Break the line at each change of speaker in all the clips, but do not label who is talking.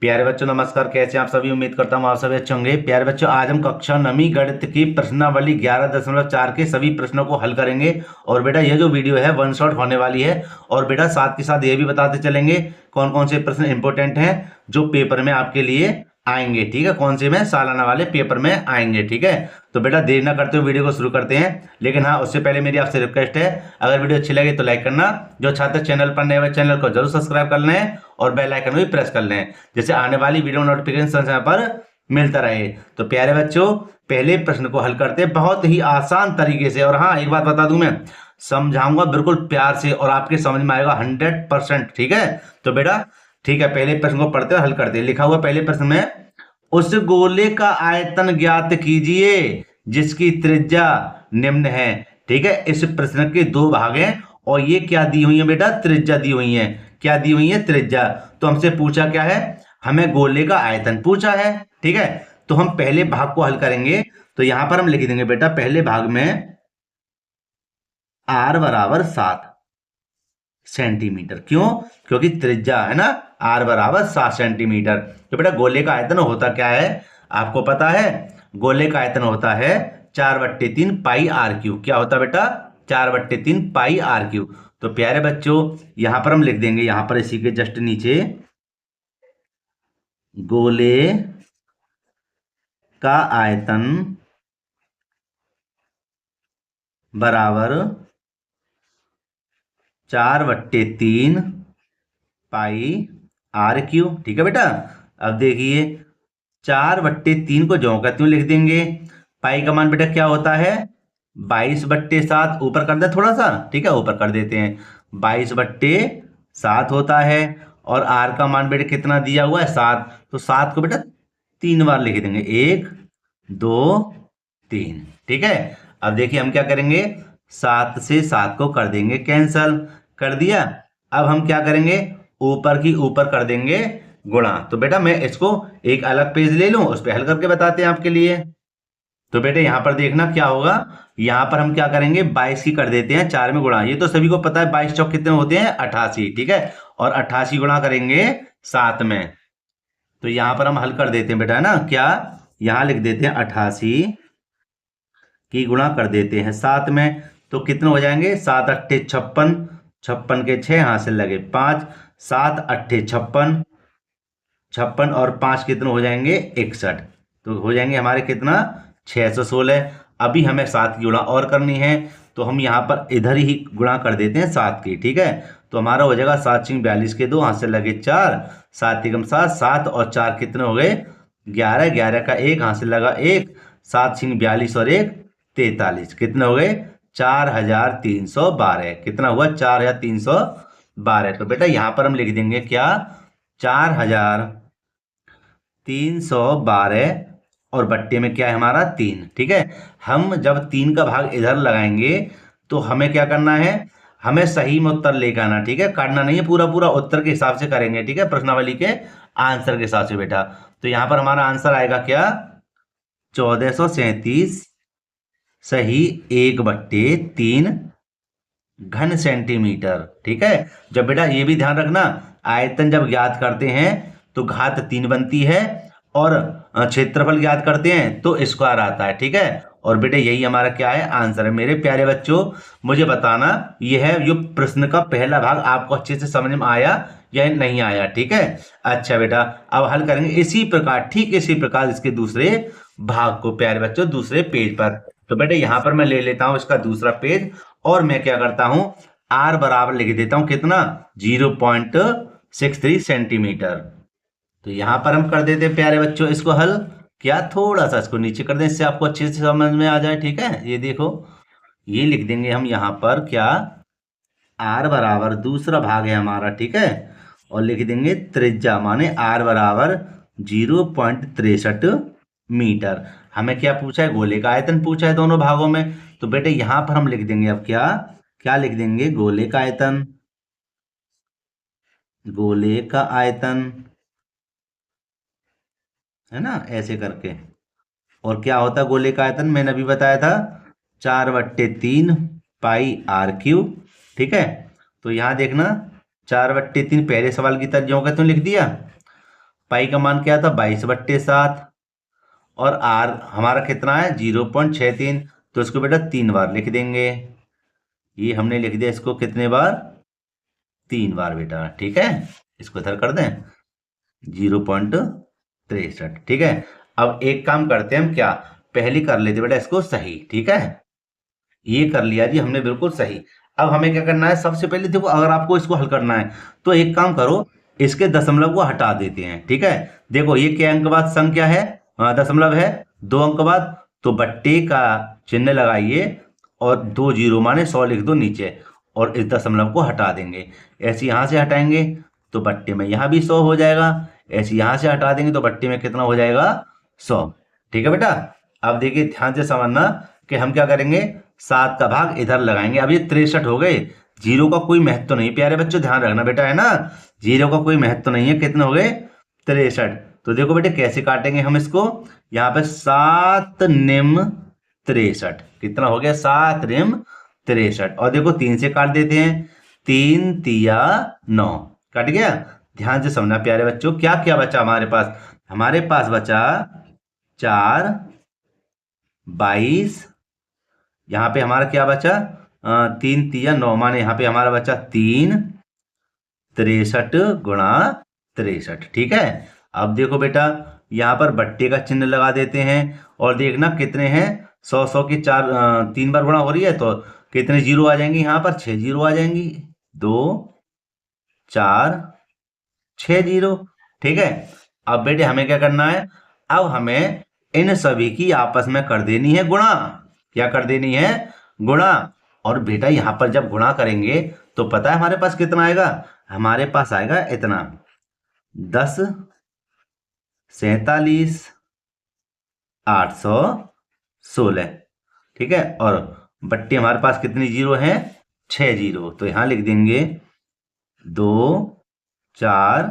प्यारे बच्चों नमस्कार। कैसे हैं आप सभी? उम्मीद करता हूँ आप सभी अच्छे होंगे। प्यारे बच्चों, आज हम कक्षा 9वीं गणित की प्रश्नावली 11.4 के सभी प्रश्नों को हल करेंगे। और बेटा ये जो वीडियो है वन शॉट होने वाली है। और बेटा साथ के साथ ये भी बताते चलेंगे कौन कौन से प्रश्न इंपॉर्टेंट हैं जो पेपर में आपके लिए आएंगे। ठीक है, कौन से में सालाना वाले पेपर में आएंगे। ठीक है, तो बेटा देर ना करते हुए वीडियो को शुरू करते हैं। लेकिन हाँ, उससे पहले मेरी आपसे रिक्वेस्ट है, अगर वीडियो अच्छी लगे तो लाइक करना, जो छात्र चैनल पर नए हुए चैनल को जरूर सब्सक्राइब कर लें और बेल आइकन भी प्रेस कर लें, जिससे आने वाली वीडियो नोटिफिकेशन समय पर मिलता रहे। तो प्यारे बच्चों, पहले प्रश्न को हल करते हैं बहुत ही आसान तरीके से। और हाँ, एक बात बता दूं, मैं समझाऊंगा बिल्कुल प्यार से और आपके समझ में आएगा 100%। ठीक है, तो बेटा ठीक है, पहले प्रश्न को पढ़ते हैं, हल करते हैं। लिखा हुआ पहले प्रश्न में, उस गोले का आयतन ज्ञात कीजिए जिसकी त्रिज्या निम्न है। ठीक है, इस प्रश्न के दो भाग हैं और ये क्या दी हुई है बेटा? त्रिज्या दी हुई है। क्या दी हुई है? त्रिज्या। तो हमसे पूछा क्या है? हमें गोले का आयतन पूछा है। ठीक है, तो हम पहले भाग को हल करेंगे। तो यहां पर हम लिख देंगे बेटा पहले भाग में r बराबर 7 सेंटीमीटर। क्यों? क्योंकि त्रिज्या है ना, r बराबर 7 सेंटीमीटर। तो बेटा गोले का आयतन होता क्या है आपको पता है? गोले का आयतन होता है 4/3 पाई आर क्यू। क्या होता बेटा? 4/3 पाई आर क्यू। तो प्यारे बच्चों, यहां पर हम लिख देंगे, यहां पर इसी के जस्ट नीचे, गोले का आयतन बराबर 4/3 पाई आर क्यू। ठीक है बेटा, अब देखिए 4/3 को ज्यों का त्यों लिख देंगे। पाई का मान बेटा क्या होता है? 22/7। ऊपर कर दे थोड़ा सा, ठीक है, ऊपर कर देते हैं। 22/7 होता है। और आर का मान बेटा कितना दिया हुआ है? 7। तो 7 को बेटा 3 बार लिख देंगे, 1 2 3। ठीक है, अब देखिए हम क्या करेंगे, 7 से 7 को कर देंगे कैंसल। कर दिया। अब हम क्या करेंगे, ऊपर की ऊपर कर देंगे गुणा। तो बेटा मैं इसको एक अलग पेज ले लूं, उस पर हल करके बताते हैं आपके लिए। तो बेटे यहां पर देखना क्या होगा, यहां पर हम क्या करेंगे, 22 की कर देते हैं 4 में गुणा। ये तो सभी को पता है, 22 चौक कितने होते हैं? 88। ठीक है, और 88 गुणा करेंगे 7 में। तो यहां पर हम हल कर देते हैं बेटा, है ना, क्या यहां लिख देते हैं 88 की गुणा कर देते हैं 7 में। तो कितने हो जाएंगे? 7 अट्ठे 56, 56 के 6 हाथ से लगे 5, 7 अट्ठे 56, 56 और 5 कितने हो जाएंगे? 61। तो हो जाएंगे हमारे कितना? 616। अभी हमें 7 की गुणा और करनी है, तो हम यहाँ पर इधर ही गुणा कर देते हैं 7 की। ठीक है, तो हमारा हो जाएगा 7 छिंग 42 के 2 हाथ से लगे 4, 7 एकम 7, 7 और 4 कितने हो गए? 11, 11 का 1 हाथ से लगा 1, 7 छिंग 42 और 1 43, कितने हो गए? 4312। कितना हुआ? 4312। तो बेटा यहां पर हम लिख देंगे क्या? 4312 और बट्टे में क्या है हमारा? 3। ठीक है, हम जब 3 का भाग इधर लगाएंगे तो हमें क्या करना है? हमें सही में उत्तर लेकर आना। ठीक है, काटना नहीं है, पूरा पूरा उत्तर के हिसाब से करेंगे। ठीक है, प्रश्नावली के आंसर के हिसाब से बेटा। तो यहां पर हमारा आंसर आएगा क्या? 1437 सही 1/3 घन सेंटीमीटर। ठीक है, जब बेटा ये भी ध्यान रखना, आयतन जब ज्ञात करते हैं तो घात 3 बनती है, और क्षेत्रफल ज्ञात करते हैं तो स्क्वायर आता है। ठीक है, और बेटे यही हमारा क्या है? आंसर है। मेरे प्यारे बच्चों, मुझे बताना यह है जो प्रश्न का पहला भाग आपको अच्छे से समझ में आया या नहीं आया। ठीक है, अच्छा बेटा, अब हल करेंगे इसी प्रकार, ठीक इसी प्रकार इसके दूसरे भाग को प्यारे बच्चों, दूसरे पेज पर। तो बेटे यहां पर मैं ले लेता हूं इसका दूसरा पेज, और मैं क्या करता हूं, आर बराबर लिख देता हूं कितना? 0.63 सेंटीमीटर। तो यहां पर हम कर देते हैं प्यारे बच्चों इसको हल। क्या? थोड़ा सा इसको नीचे कर दें, इससे आपको अच्छे से समझ में आ जाए। ठीक है, ये देखो, ये लिख देंगे हम यहां पर क्या? आर बराबर दूसरा भाग है हमारा। ठीक है, और लिख देंगे त्रिज्या, माने आर बराबर 0.63 मीटर। हमें क्या पूछा है? गोले का आयतन पूछा है दोनों भागों में। तो बेटे यहां पर हम लिख देंगे अब क्या? क्या लिख देंगे? गोले का आयतन, गोले का आयतन, है ना, ऐसे करके। और क्या होता है गोले का आयतन? मैंने अभी बताया था 4/3 पाई आर क्यू। ठीक है, तो यहां देखना 4/3 पहले सवाल की तरह ज्यों का त्यों लिख दिया, पाई का मान क्या था 22/7 और आर हमारा कितना है 0.63, तो इसको बेटा 3 बार लिख देंगे। ये हमने लिख दिया इसको कितने बार 3 बार बेटा, ठीक है। इसको इधर कर दें 0.63, ठीक है। अब एक काम करते हैं हम, क्या पहले कर लेते बेटा इसको सही, ठीक है। ये कर लिया जी हमने बिल्कुल सही। अब हमें क्या करना है, सबसे पहले देखो अगर आपको इसको हल करना है तो एक काम करो, इसके दशमलव को हटा देते हैं, ठीक है। देखो ये क्या अंक बाद संख्या है, दशमलव है, 2 अंक बाद, तो बट्टे का चिन्ह लगाइए और 2 जीरो माने 100 लिख दो नीचे और इस दशमलव को हटा देंगे। ऐसे यहाँ से हटाएंगे तो बट्टे में यहाँ भी 100 हो जाएगा, ऐसे यहाँ से हटा देंगे तो बट्टे में कितना हो जाएगा 100, ठीक है बेटा। अब देखिए ध्यान से समझना कि हम क्या करेंगे, 7 का भाग इधर लगाएंगे। अब ये 63 हो गए, जीरो का कोई महत्व नहीं प्यारे बच्चों, ध्यान रखना बेटा, है ना, जीरो का कोई महत्व नहीं है। कितने हो गए 63। तो देखो बेटे कैसे काटेंगे हम इसको, यहाँ पे 7 निम 63, कितना हो गया 7 निम 63, और देखो 3 से काट देते हैं, 3 तिया 9, कट गया। ध्यान से समझना प्यारे बच्चों, क्या क्या बचा हमारे पास, हमारे पास बचा 4 22, यहाँ पे हमारा क्या बचा 3 तिया 9 माने यहाँ पे हमारा बचा 3 63 गुणा 63, ठीक है। अब देखो बेटा यहाँ पर बट्टे का चिन्ह लगा देते हैं और देखना कितने हैं, 100 की 3 बार गुणा हो रही है तो कितने जीरो आ जाएंगे, यहाँ पर 6 जीरो आ जाएंगी, 2 4 6 जीरो, ठीक है। अब बेटे हमें क्या करना है, अब हमें इन सभी की आपस में कर देनी है गुणा, क्या कर देनी है गुणा। और बेटा यहां पर जब गुणा करेंगे तो पता है हमारे पास कितना आएगा, हमारे पास आएगा इतना 10 47 816, ठीक है। और बट्टे हमारे पास कितनी जीरो हैं 6 जीरो, तो यहां लिख देंगे 2 4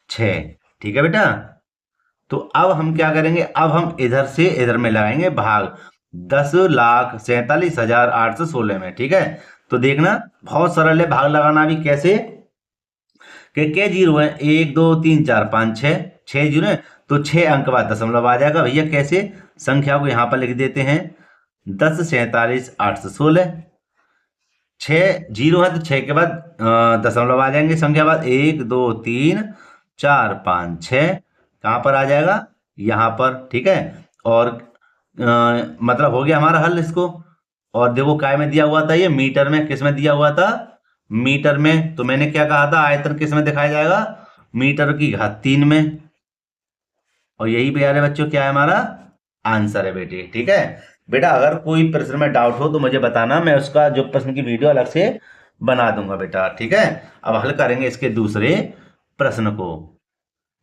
6, ठीक है बेटा। तो अब हम क्या करेंगे, अब हम इधर से इधर में लगाएंगे भाग 10,47,816 में, ठीक है। तो देखना बहुत सरल है भाग लगाना भी, कैसे के जीरो है 1 2 3 4 5 6 जीरो है, तो 6 अंक बाद दशमलव आ जाएगा भैया। कैसे, संख्या को यहां पर लिख देते हैं 10 47 816, 6 जीरो है तो 6 के बाद दशमलव आ जाएंगे, संख्या बाद 1 2 3 4 5 6, कहाँ पर आ जाएगा यहाँ पर, ठीक है। और मतलब हो गया हमारा हल इसको। और देखो काय में दिया हुआ था, ये मीटर में, किस में दिया हुआ था मीटर में, तो मैंने क्या कहा था आयतन किस में दिखाया जाएगा, मीटर की घात 3 में। और यही प्यारे बच्चों क्या है हमारा आंसर है बेटे, ठीक है। बेटा अगर कोई प्रश्न में डाउट हो तो मुझे बताना, मैं उसका जो प्रश्न की वीडियो अलग से बना दूंगा बेटा, ठीक है। अब हल करेंगे इसके दूसरे प्रश्न को।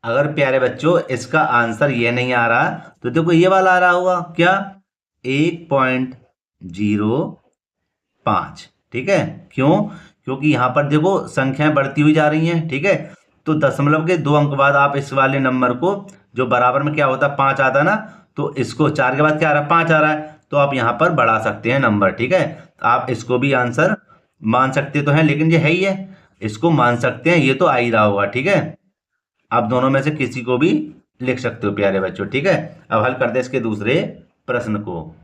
अगर प्यारे बच्चों इसका आंसर ये नहीं आ रहा तो देखो ये वाला आ रहा होगा क्या 1.05, ठीक है। क्यों, क्योंकि यहां पर देखो संख्याएं बढ़ती हुई जा रही हैं, ठीक है। तो दशमलव के 2 अंक बाद आप इस वाले नंबर को, जो बराबर में क्या होता है 5 आता है ना, तो इसको 4 के बाद क्या आ रहा है 5 आ रहा है, तो आप यहां पर बढ़ा सकते हैं नंबर, ठीक है। आप इसको भी आंसर मान सकते तो हैं, लेकिन ये है ही है, इसको मान सकते हैं, ये तो आ ही रहा होगा, ठीक है। आप दोनों में से किसी को भी लिख सकते हो प्यारे बच्चों, ठीक है। अब हल करते हैं इसके दूसरे प्रश्न को।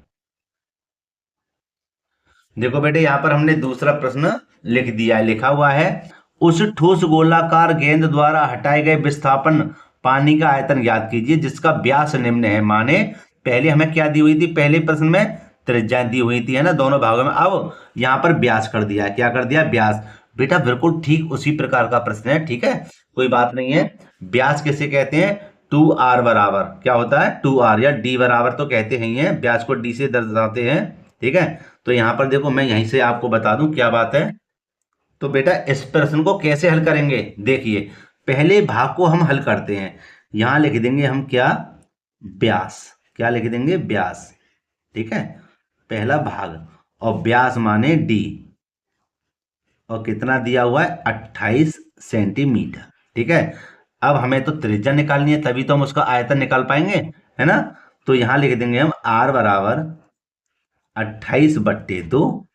देखो बेटे यहाँ पर हमने दूसरा प्रश्न लिख दिया है, लिखा हुआ है उस ठोस गोलाकार गेंद द्वारा हटाए गए विस्थापन पानी का आयतन ज्ञात कीजिए जिसका व्यास निम्न है। माने पहले हमें क्या दी हुई थी, पहले प्रश्न में त्रिज्या दी हुई थी, है ना, दोनों भागों में। अब यहाँ पर व्यास कर दिया है, क्या कर दिया व्यास। बेटा बिल्कुल ठीक उसी प्रकार का प्रश्न है, ठीक है, कोई बात नहीं है। व्यास किसे कहते हैं, 2r बराबर क्या होता है 2r, या d बराबर तो कहते हैं ही है, व्यास को d से दर्शाते हैं, ठीक है। तो यहाँ पर देखो मैं यहीं से आपको बता दूं क्या बात है। तो बेटा इस प्रश्न को कैसे हल करेंगे, देखिए पहले भाग को हम हल करते हैं, यहां लिख देंगे हम क्या व्यास, क्या लिख देंगे व्यास, ठीक है, पहला भाग, और व्यास माने d, और कितना दिया हुआ है 28 सेंटीमीटर, ठीक है। अब हमें तो त्रिज्या निकालनी है, तभी तो हम उसका आयतन निकाल पाएंगे, है ना। तो यहां लिख देंगे हम r बराबर 28/2,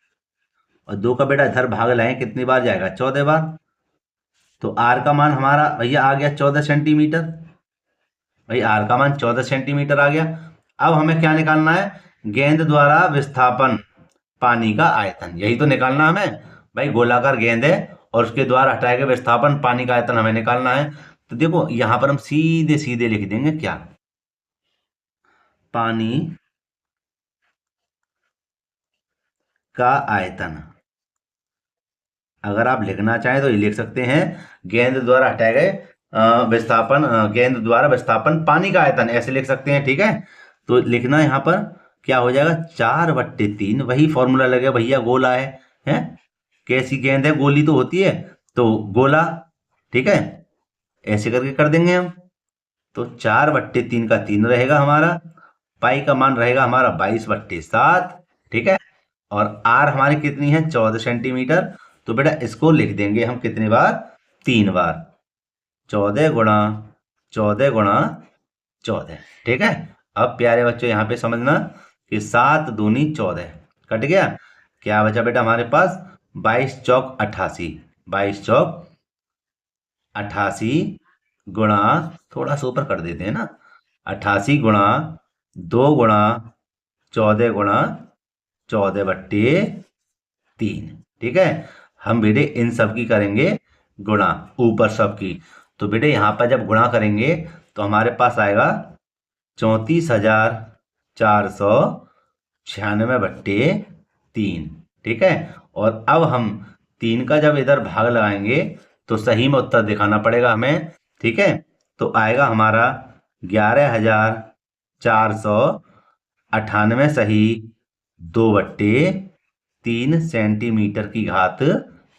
और 2 का बेटा इधर भाग लाएं कितनी बार जाएगा 14 बार, तो r का मान हमारा भैया आ गया 14 सेंटीमीटर, भाई आर का मान 14 सेंटीमीटर आ गया। अब हमें क्या निकालना है, गेंद द्वारा विस्थापन पानी का आयतन, यही तो निकालना हमें। भाई गोलाकार गेंद है और उसके द्वारा हटाए गए विस्थापन पानी का आयतन हमें निकालना है। तो देखो यहां पर हम सीधे सीधे लिख देंगे क्या, पानी का आयतन। अगर आप लिखना चाहें तो ये लिख सकते हैं, गेंद द्वारा हटाए गए विस्थापन, गेंद द्वारा विस्थापन पानी का आयतन, ऐसे लिख सकते हैं। ठीक है, तो लिखना यहाँ पर क्या हो जाएगा, 4/3, वही फॉर्मूला लगे भैया, गोला है? कैसी गेंद है, गोली तो होती है, तो गोला। ठीक है, ऐसे करके कर देंगे हम। तो 4/3 का 3 रहेगा हमारा, पाई का मान रहेगा हमारा 22/7। ठीक है, और आर हमारी कितनी है, 14 सेंटीमीटर। तो बेटा इसको लिख देंगे हम कितने बार, 3 बार, 14 × 14 × 14। ठीक है, अब प्यारे बच्चों यहाँ पे समझना कि 7 दूनी 14 कट गया, क्या बचा बेटा हमारे पास, 22 चौक 88, 22 चौक 88 गुणा, थोड़ा सा ऊपर कर देते हैं ना, 88 गुणा 2 गुणा 14/3। ठीक है, हम बेटे इन सब की करेंगे गुणा, ऊपर सब की। तो बेटे यहाँ पर जब गुणा करेंगे तो हमारे पास आएगा 34,496/3। ठीक है, और अब हम 3 का जब इधर भाग लगाएंगे तो सही में उत्तर दिखाना पड़ेगा हमें। ठीक है, तो आएगा हमारा 11,498 सही 2/3 सेंटीमीटर की घात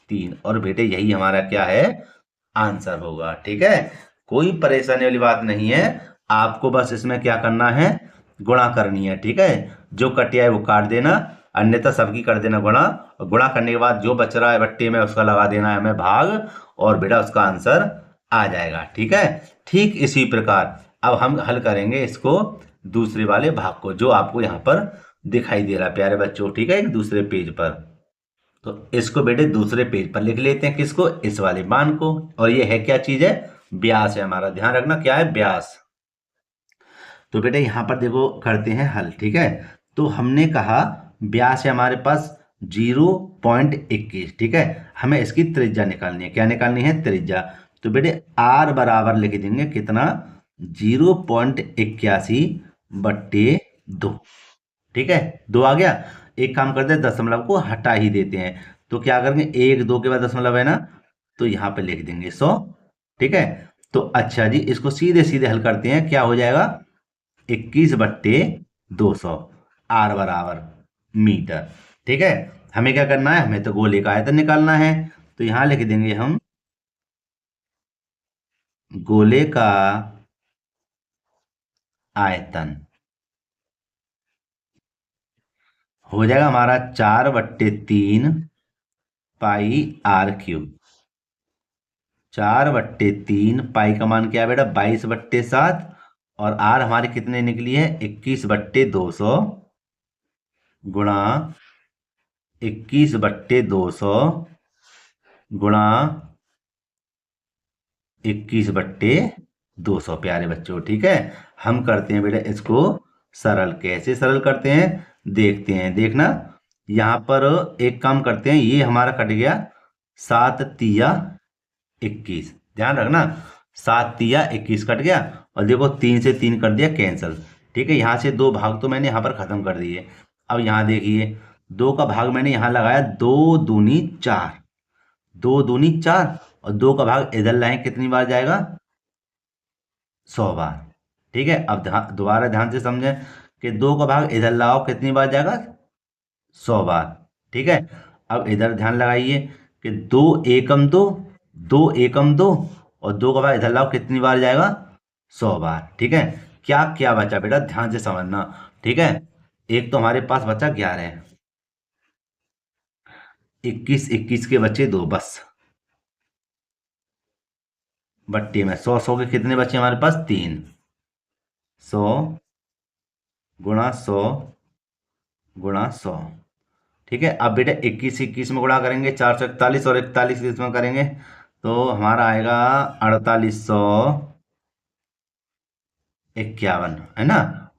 3। और बेटे यही हमारा क्या है, आंसर होगा। ठीक है, कोई परेशानी वाली बात नहीं है, आपको बस इसमें क्या करना है, गुणा करनी है। ठीक है, जो कटिया है वो काट देना, अन्यथा सबकी कर देना गुणा, और गुणा करने के बाद जो बच रहा है बट्टे में उसका लगा देना है हमें भाग, और बेटा उसका आंसर आ जाएगा। ठीक है, ठीक इसी प्रकार अब हम हल करेंगे इसको दूसरे वाले भाग को, जो आपको यहाँ पर दिखाई दे रहा है प्यारे बच्चों। ठीक है, एक दूसरे पेज पर, तो इसको बेटे दूसरे पेज पर लिख लेते हैं, किसको, इस वाले मान को। और ये है क्या चीज है, व्यास है हमारा, ध्यान रखना क्या है, व्यास। तो बेटे यहां पर देखो करते हैं हल। ठीक है, तो हमने कहा व्यास है हमारे पास 0.21। ठीक है, हमें इसकी त्रिज्या निकालनी है, क्या निकालनी है, त्रिज्या। तो बेटे आर बराबर लिख देंगे कितना, 0.81/2। ठीक है, 2 आ गया। एक काम करते हैं, दशमलव को हटा ही देते हैं, तो क्या करेंगे, 1 2 के बाद दशमलव है ना, तो यहाँ पे लिख देंगे 100। ठीक है, तो अच्छा जी, इसको सीधे सीधे हल करते हैं, क्या हो जाएगा, 21/200, आर बराबर मीटर। ठीक है, हमें क्या करना है, हमें तो गोले का आयतन निकालना है, तो यहां लिख देंगे हम गोले का आयतन हो जाएगा हमारा 4/3 पाई r³। 4/3 पाई का मान क्या है बेटा, 22/7, और आर हमारी कितने निकली है, 21/200 गुणा 21/200 गुणा 21/200 प्यारे बच्चों। ठीक है, हम करते हैं बेटा इसको सरल, कैसे सरल करते हैं देखते हैं, देखना। यहां पर एक काम करते हैं, ये हमारा कट गया 7 तिया 21, ध्यान रखना, 7 तिया 21 कट गया, और देखो 3 से 3 कर दिया कैंसल। ठीक है, यहाँ से 2 भाग तो मैंने यहाँ पर खत्म कर दिए। अब यहाँ देखिए 2 का भाग मैंने यहाँ लगाया, 2 दूनी 4, 2 दूनी 4, और 2 का भाग इधर लाए कितनी बार जाएगा, 100 बार। ठीक है, अब दोबारा ध्यान से समझें कि 2 का भाग इधर लाओ कितनी बार जाएगा, 100 बार। ठीक है, अब इधर ध्यान लगाइए कि 2 एकम 2, 2 एकम 2, और 2 का भाग इधर लाओ कितनी बार जाएगा, 100 बार। ठीक है, क्या क्या बचा बेटा, ध्यान से समझना। ठीक है, एक तो हमारे पास बचा 11, 21 21 के बच्चे 2 बस, बट्टे में 100 के कितने बचे हमारे पास, 3, 100 गुणा 100 गुणा 100। ठीक है, अब बेटा 21 21 में गुणा करेंगे 441, और 41 इसमें करेंगे तो हमारा आएगा 4800 51 है ना।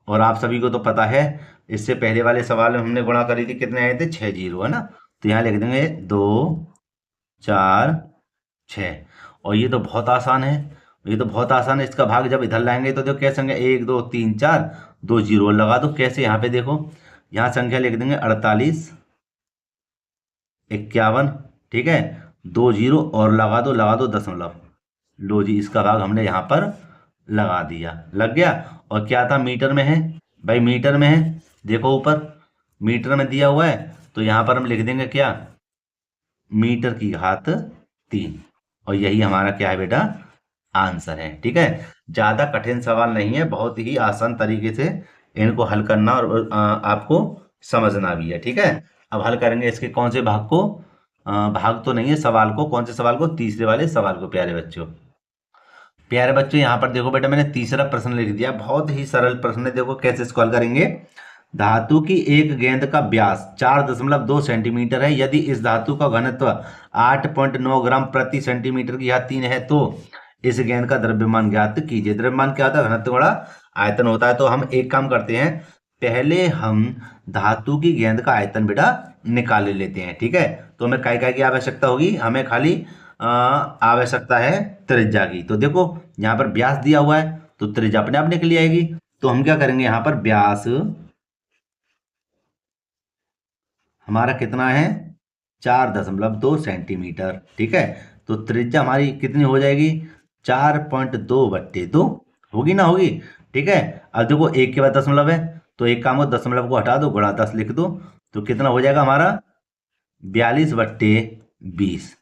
और आप सभी को तो पता है, इससे पहले वाले सवाल में हमने गुणा करी थी, कितने आए थे, 6 जीरो है ना। तो यहाँ लिख देंगे 2 4 6। और ये तो बहुत आसान है, ये तो बहुत आसान है। इसका भाग जब इधर लाएंगे तो देखो क्या संख्या, 1 2 3 4, 2 जीरो लगा दो। कैसे, यहाँ पे देखो, यहाँ संख्या लिख देंगे 48 51, ठीक है। 2 जीरो और लगा दो दशमलव। लो जी, इसका भाग हमने यहाँ पर लगा दिया, लग गया। और क्या था, मीटर में है भाई, मीटर में है। देखो ऊपर मीटर में दिया हुआ है, तो यहाँ पर हम लिख देंगे क्या, मीटर की घात 3। और यही हमारा क्या है बेटा, आंसर है। ठीक है, ज्यादा कठिन सवाल नहीं है, बहुत ही आसान तरीके से इनको हल करना और आपको समझना भी है। ठीक है, अब हल करेंगे इसके कौन से भाग को, भाग तो नहीं है, सवाल को। कौन से सवाल को, तीसरे वाले सवाल को। प्यारे बच्चों, प्यारे बच्चों, यहाँ पर देखो बेटा, मैंने तीसरा प्रश्न लिख दिया। बहुत ही सरल प्रश्न है, देखो कैसे इसको हल करेंगे। धातु की एक गेंद का व्यास 4.2 सेंटीमीटर है। यदि इस धातु का घनत्व 8.9 ग्राम प्रति सेंटीमीटर की यह 3 है, तो इस गेंद का द्रव्यमान ज्ञात कीजिए। द्रव्यमान क्या होता है, घनत्व गुणा आयतन होता है। तो हम एक काम करते हैं, पहले हम धातु की गेंद का आयतन बेटा निकाल लेते हैं। ठीक है, तो हमें काय काय की आवश्यकता होगी, हमें खाली आवश्यकता है त्रिज्या की। तो देखो यहाँ पर व्यास दिया हुआ है, तो त्रिज्या अपने आप निकल आएगी। तो हम क्या करेंगे, यहाँ पर व्यास हमारा कितना है, 4.2 सेंटीमीटर। ठीक है, तो त्रिज्या हमारी कितनी हो जाएगी, 4.2/2 होगी ना, होगी। ठीक है, अब देखो एक के बाद दशमलव है, तो एक काम हो, दशमलव को हटा दो, गुणा 10 लिख दो। तो कितना हो जाएगा हमारा, 42/20।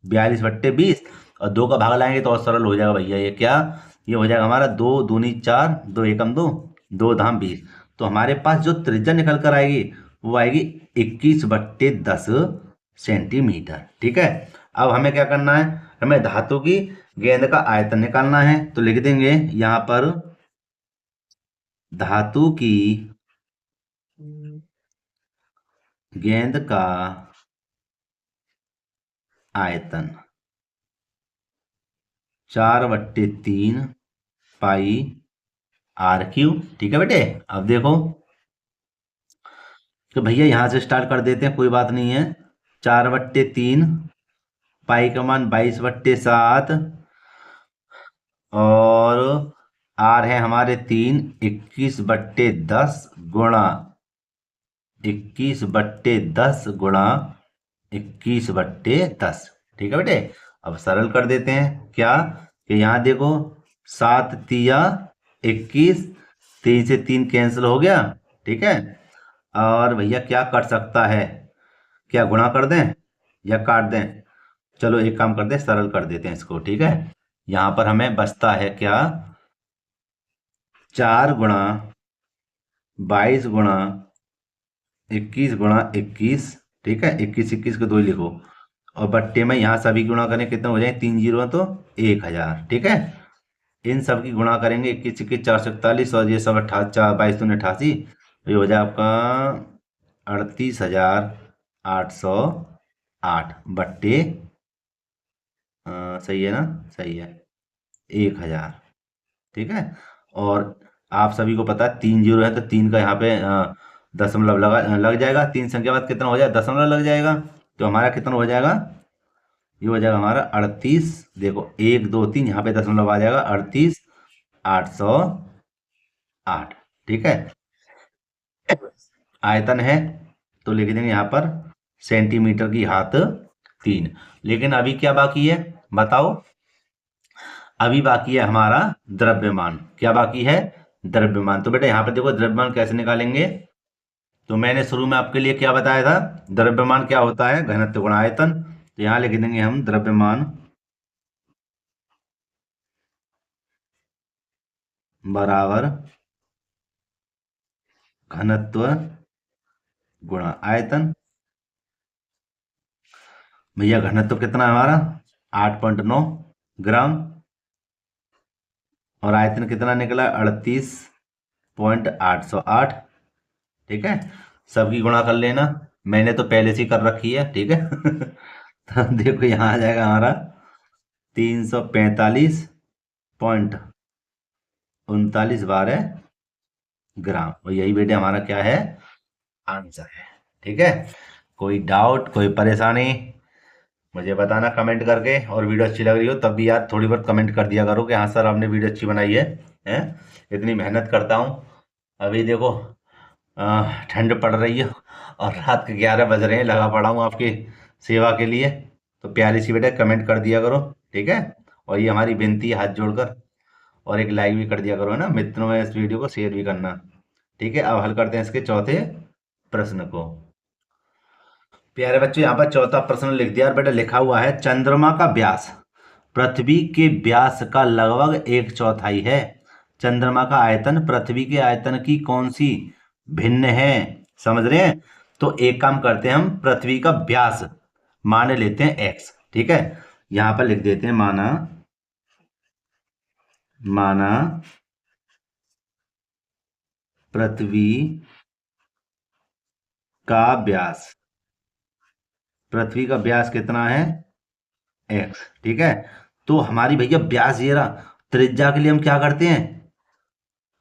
42/20, और 2 का भाग लाएंगे तो और सरल हो जाएगा भैया। ये क्या, ये हो जाएगा हमारा 2 दूनी 4, 2 एकम 2, 2 धाम 20। तो हमारे पास जो त्रिज्या निकल कर आएगी वो आएगी 21/10 सेंटीमीटर। ठीक है, अब हमें क्या करना है, हमें धातु की गेंद का आयतन निकालना है। तो लिख देंगे यहाँ पर, धातु की गेंद का आयतन 4/3 पाई r3। ठीक है बेटे, अब देखो तो भैया यहाँ से स्टार्ट कर देते हैं, कोई बात नहीं है। 4/3 पाई का मान 22/7, और r है हमारे 3, 21/10 गुणा 21/10 गुणा 21/10। ठीक है बेटे, अब सरल कर देते हैं। क्या, कि यहाँ देखो 7 तिया 21, 3 से 3 कैंसिल हो गया। ठीक है, और भैया क्या कट सकता है, क्या गुणा कर दें या काट दें, चलो एक काम करते हैं, सरल कर देते हैं इसको। ठीक है, यहाँ पर हमें बचता है क्या, 4 गुणा 22 गुणा 21 गुणा 21। ठीक है, 21 21 को 2 लिखो, और बट्टे में यहाँ सभी गुणा करें, कितने हो जाए, 3 जीरो तो 1000। ठीक है, इन सब की गुणा करेंगे, 21 21 441, और ये सब 22 88, तो ये हो जाए आपका 38,808 बट्टे, सही है ना, सही है, 1000। ठीक है, और आप सभी को पता है 3 जीरो है, तो 3 का यहाँ पे दशमलव लग जाएगा। 3 संख्या बाद कितना हो जाए, दशमलव लग जाएगा। तो हमारा कितना हो जाएगा, ये हो जाएगा हमारा 38, देखो 1 2 3, यहाँ पे दशमलव आ जाएगा, 38,808। ठीक है, आयतन है तो लिख देंगे यहाँ पर सेंटीमीटर की घात 3। लेकिन अभी क्या बाकी है बताओ, अभी बाकी है हमारा द्रव्यमान। क्या बाकी है, द्रव्यमान। तो बेटा यहाँ पे देखो द्रव्यमान कैसे निकालेंगे। तो मैंने शुरू में आपके लिए क्या बताया था, द्रव्यमान क्या होता है, घनत्व गुणा आयतन। तो यहाँ लिख देंगे हम द्रव्यमान बराबर घनत्व गुणा आयतन। भैया घनत्व कितना है हमारा, 8.9 ग्राम, और आयतन कितना निकला, 38.808। ठीक है, सबकी गुणा कर लेना, मैंने तो पहले से ही कर रखी है। ठीक है तो देखो यहाँ आ जाएगा हमारा 345.8 3912 ग्राम। और यही बेटे हमारा क्या है, आंसर है। ठीक है, कोई डाउट, कोई परेशानी मुझे बताना कमेंट करके। और वीडियो अच्छी लग रही हो तब भी यार थोड़ी बहुत कमेंट कर दिया करो कि हाँ सर आपने वीडियो अच्छी बनाई है। हैं, इतनी मेहनत करता हूँ। अभी देखो ठंड पड़ रही है और रात के 11 बज रहे हैं, लगा पड़ा हूँ आपकी सेवा के लिए। तो प्यारी सी बेटा कमेंट कर दिया करो। ठीक है, और ये हमारी विनती है हाथ जोड़कर। और एक लाइक भी कर दिया करो है ना, मित्रों में इस वीडियो को शेयर भी करना। ठीक है, अब हल करते हैं इसके चौथे प्रश्न को। प्यारे बच्चों, यहाँ पर चौथा प्रश्न लिख दिया और बेटा लिखा हुआ है, चंद्रमा का व्यास पृथ्वी के व्यास का लगभग एक चौथाई है। चंद्रमा का आयतन पृथ्वी के आयतन की कौन सी भिन्न है, समझ रहे हैं। तो एक काम करते हैं, हम पृथ्वी का व्यास मान लेते हैं एक्स। ठीक है, यहां पर लिख देते हैं माना माना पृथ्वी का व्यास, पृथ्वी का व्यास कितना है, एक्स। ठीक है, तो हमारी भैया व्यास ये रहा। त्रिज्या के लिए हम क्या करते हैं,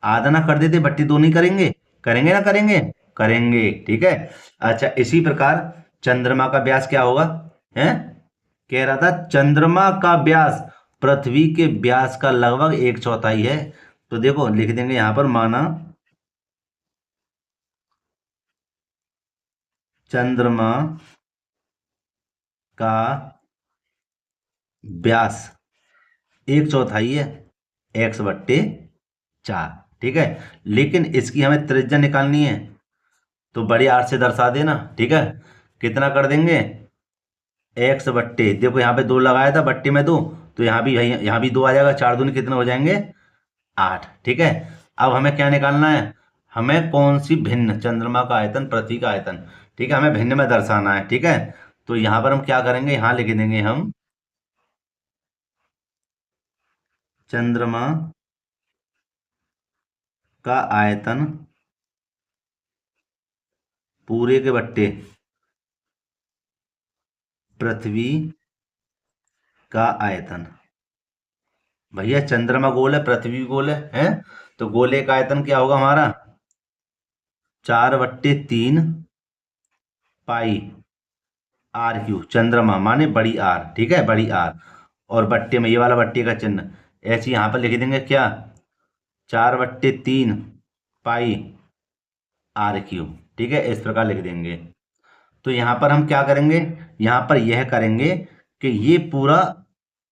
आधा ना कर देते, बट्टी दो नहीं करेंगे, करेंगे ना, करेंगे करेंगे। ठीक है, अच्छा इसी प्रकार चंद्रमा का व्यास क्या होगा, है कह रहा था चंद्रमा का व्यास पृथ्वी के व्यास का लगभग एक चौथाई है। तो देखो लिख देंगे यहां पर माना चंद्रमा का व्यास एक चौथाई है एक्स बट्टे 4। ठीक है, लेकिन इसकी हमें त्रिज्या निकालनी है तो बड़ी आर से दर्शा देना। ठीक है, कितना कर देंगे, एक्स बट्टे, देखो यहाँ पे दो लगाया था बट्टे में दो, तो यहाँ भी दो आ जाएगा, चार दूनी कितने हो जाएंगे, 8। ठीक है, अब हमें क्या निकालना है, हमें कौन सी भिन्न, चंद्रमा का आयतन पृथ्वी का आयतन। ठीक है, हमें भिन्न में दर्शाना है। ठीक है, तो यहाँ पर हम क्या करेंगे, यहाँ लिख देंगे हम चंद्रमा का आयतन पूरे के बट्टे पृथ्वी का आयतन। भैया चंद्रमा गोल है, पृथ्वी गोल है? तो गोले का आयतन क्या होगा हमारा, 4/3 पाई आर क्यू, चंद्रमा माने बड़ी आर। ठीक है, बड़ी आर, और बट्टे में ये वाला बट्टे का चिन्ह, ऐसे यहां पर लिख देंगे क्या, 4/3 पाई आर क्यू। ठीक है, इस प्रकार लिख देंगे। तो यहां पर हम क्या करेंगे, यहां पर यह करेंगे कि ये पूरा